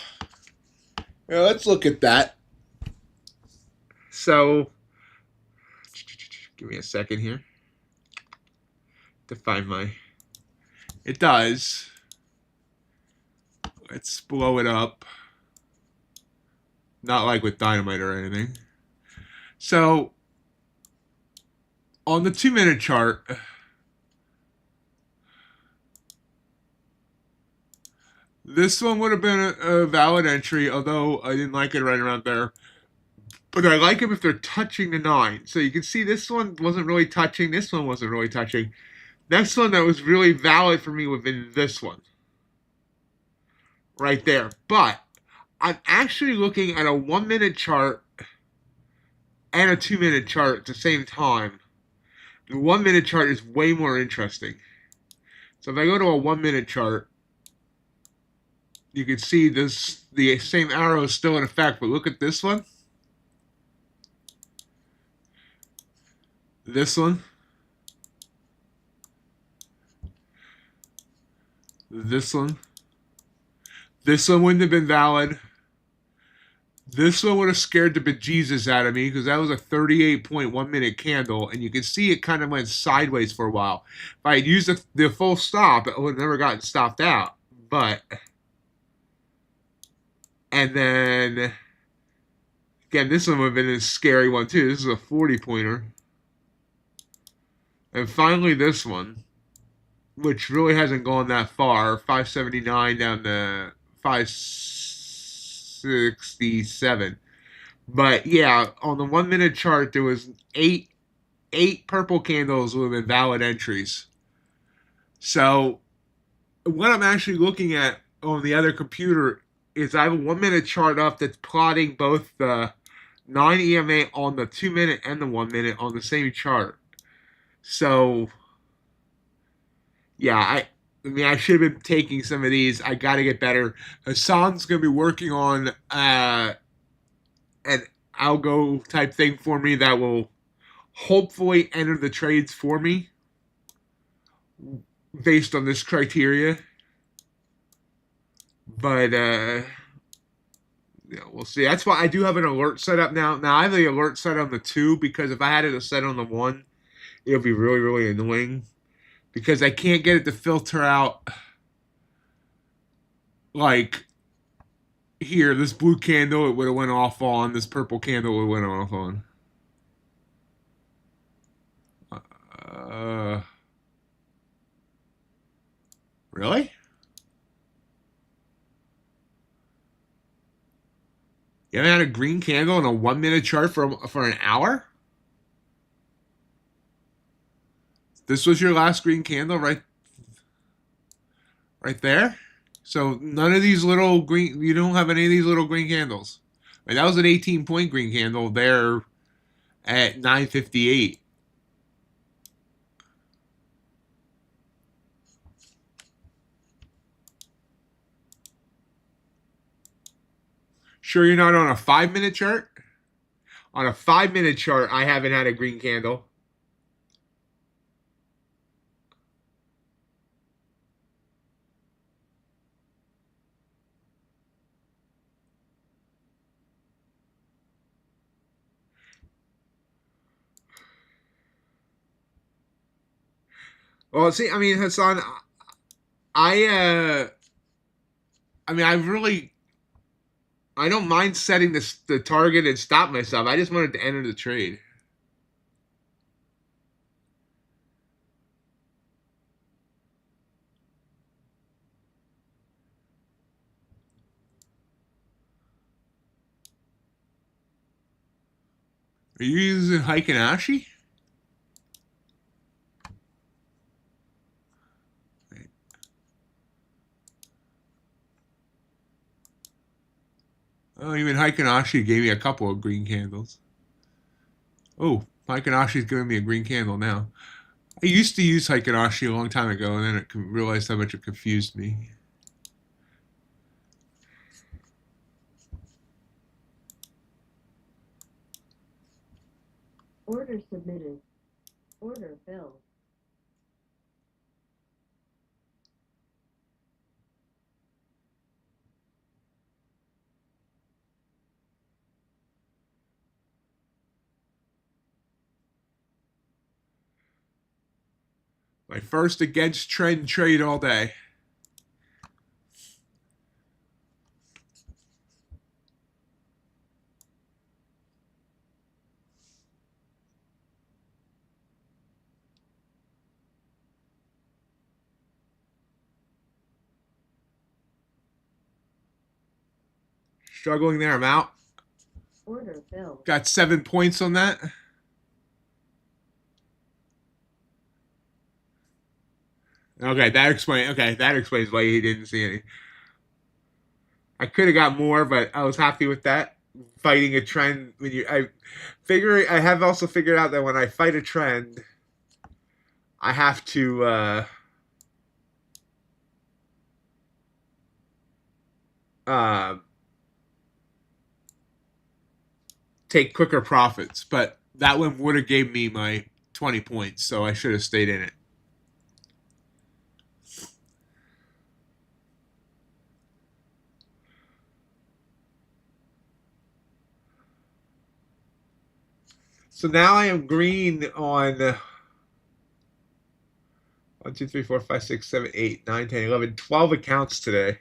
Speaker 1: let's look at that. So, give me a second here to find my. It does. Let's blow it up. Not like with dynamite or anything. So, on the 2-minute chart, this one would have been a valid entry, although I didn't like it right around there. But I like them if they're touching the 9. So you can see this one wasn't really touching. This one wasn't really touching. Next one that was really valid for me would have been this one. Right there. But I'm actually looking at a 1-minute chart and a 2-minute chart at the same time. The 1-minute chart is way more interesting. So if I go to a 1-minute chart, you can see this, the same arrow is still in effect, but look at this one. This one. This one. This one wouldn't have been valid. This one would have scared the bejesus out of me because that was a 38.1-minute candle, and you can see it kind of went sideways for a while. If I had used the full stop, it would have never gotten stopped out. But, and then, again, this one would have been a scary one too. This is a 40-pointer. And finally this one, which really hasn't gone that far, 579 down to 567. But yeah, on the 1-minute chart, there was eight purple candles would have been valid entries. So what I'm actually looking at on the other computer is I have a 1-minute chart up that's plotting both the 9 EMA on the 2-minute and the 1-minute on the same chart. So yeah, I mean, I should have been taking some of these. I got to get better. Hassan's going to be working on an algo type thing for me that will hopefully enter the trades for me based on this criteria. But yeah, we'll see. That's why I do have an alert set up now. Now I have the alert set on the 2 because if I had it set on the 1, it would be really, really annoying because I can't get it to filter out like here, this blue candle it would have went off on, this purple candle it went off on. Really? You haven't had a green candle in a 1-minute chart for an hour? This was your last green candle right there? So none of these little green, you don't have any of these little green candles. Like that was an 18-point green candle there at 9:58. Sure you're not on a 5-minute chart? On a 5-minute chart, I haven't had a green candle. Well, see, I mean, Hassan, I I mean, I don't mind setting the target and stop myself. I just wanted to enter the trade. Are you using Hikinashi? Oh, even Hikinashi gave me a couple of green candles. Oh, Hikinashi is giving me a green candle now. I used to use Hikinashi a long time ago, and then I realized how much it confused me.
Speaker 2: Order submitted. Order filled.
Speaker 1: My first against trend trade all day. Struggling there, I'm out.
Speaker 2: Order filled.
Speaker 1: Got 7 points on that. Okay, that explains why he didn't see any. I could have got more, but I was happy with that. Fighting a trend I have also figured out that when I fight a trend, I have to uh, take quicker profits. But that one would have gave me my 20 points, so I should have stayed in it. So now I am green on 1, 2, 3, 4, 5, 6, 7, 8, 9, 10, 11, 12 accounts today.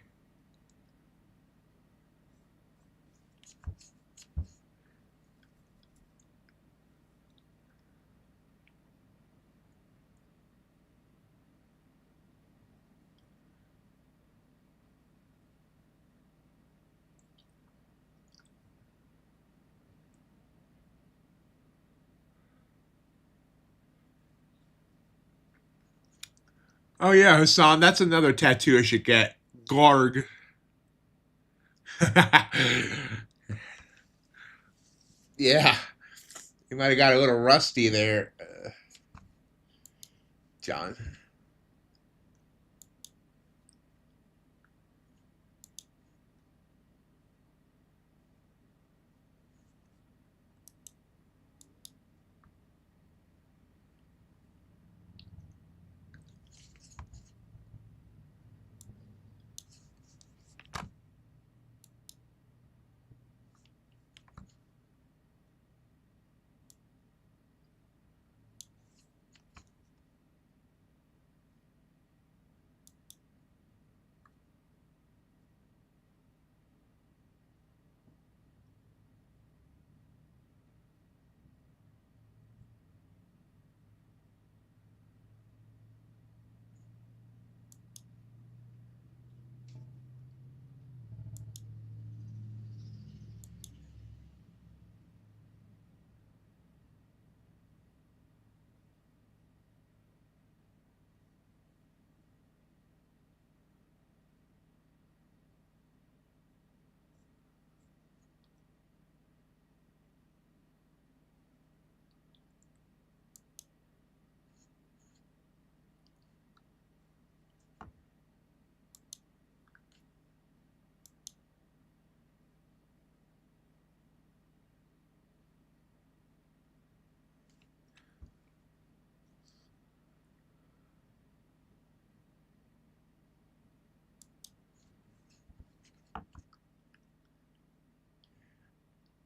Speaker 1: Oh yeah, Hassan, that's another tattoo I should get. Garg. Yeah, you might have got a little rusty there, John.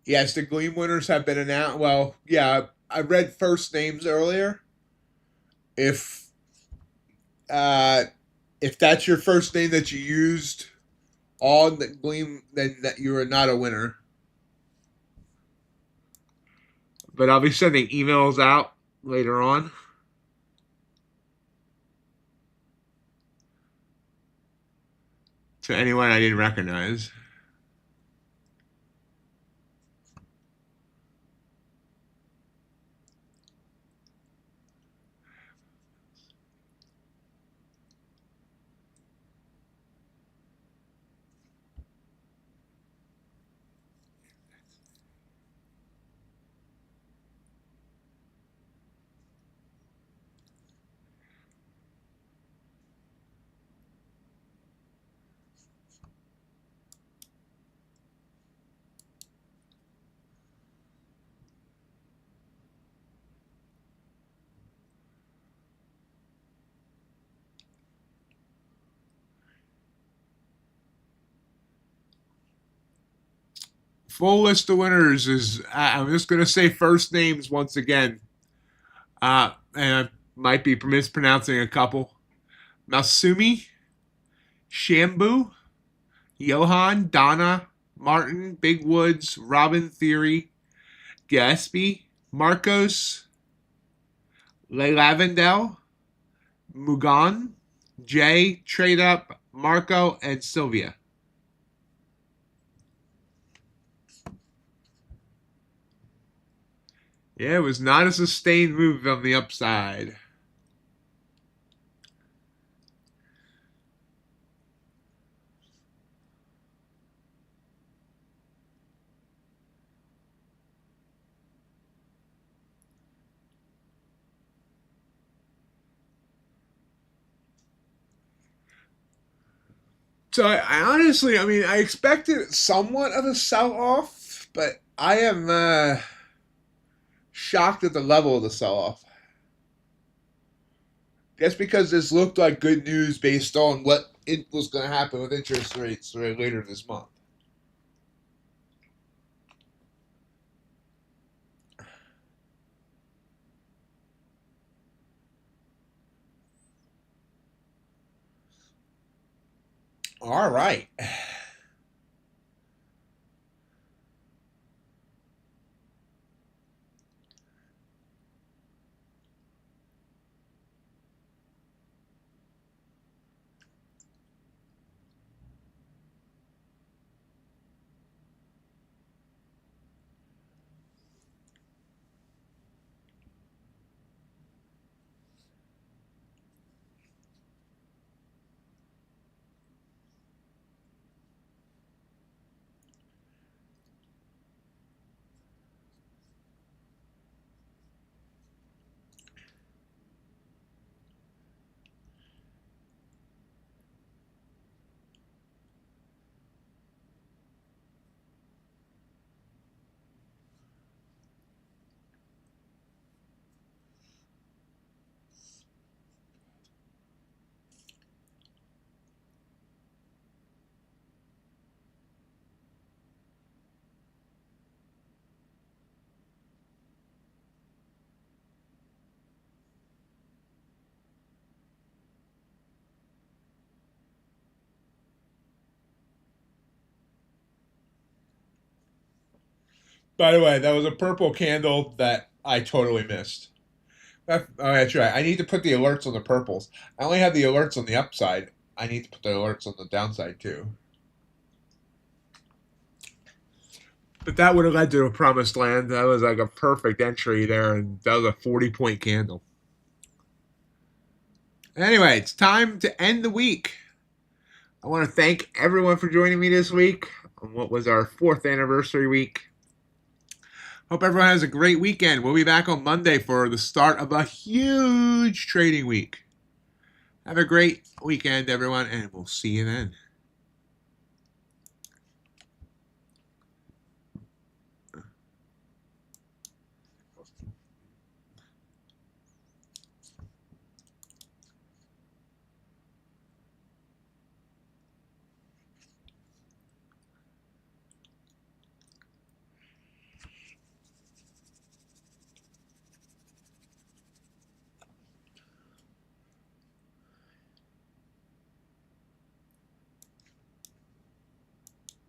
Speaker 1: Yes, the Gleam winners have been announced. Well, yeah, I read first names earlier. If uh, if that's your first name that you used on the Gleam, then that you are not a winner. But I'll be sending emails out later on. To anyone I didn't recognize. Full list of winners is, I'm just going to say first names once again. And I might be mispronouncing a couple. Masumi, Shambu, Johan, Donna, Martin, Big Woods, Robin Theory, Gatsby, Marcos, Le Lavendel, Mugan, Jay, Trade Up, Marco, and Sylvia. Yeah, it was not a sustained move on the upside. So I honestly, I mean, I expected somewhat of a sell-off, but I am shocked at the level of the sell-off. Just because this looked like good news based on what it was going to happen with interest rates later this month. All right. By the way, that was a purple candle that I totally missed. Oh, that's right. I need to put the alerts on the purples. I only have the alerts on the upside. I need to put the alerts on the downside too. But that would have led to a promised land. That was like a perfect entry there, and that was a 40-point candle. Anyway, it's time to end the week. I want to thank everyone for joining me this week on what was our 4th anniversary week. Hope everyone has a great weekend. We'll be back on Monday for the start of a huge trading week. Have a great weekend, everyone, and we'll see you then.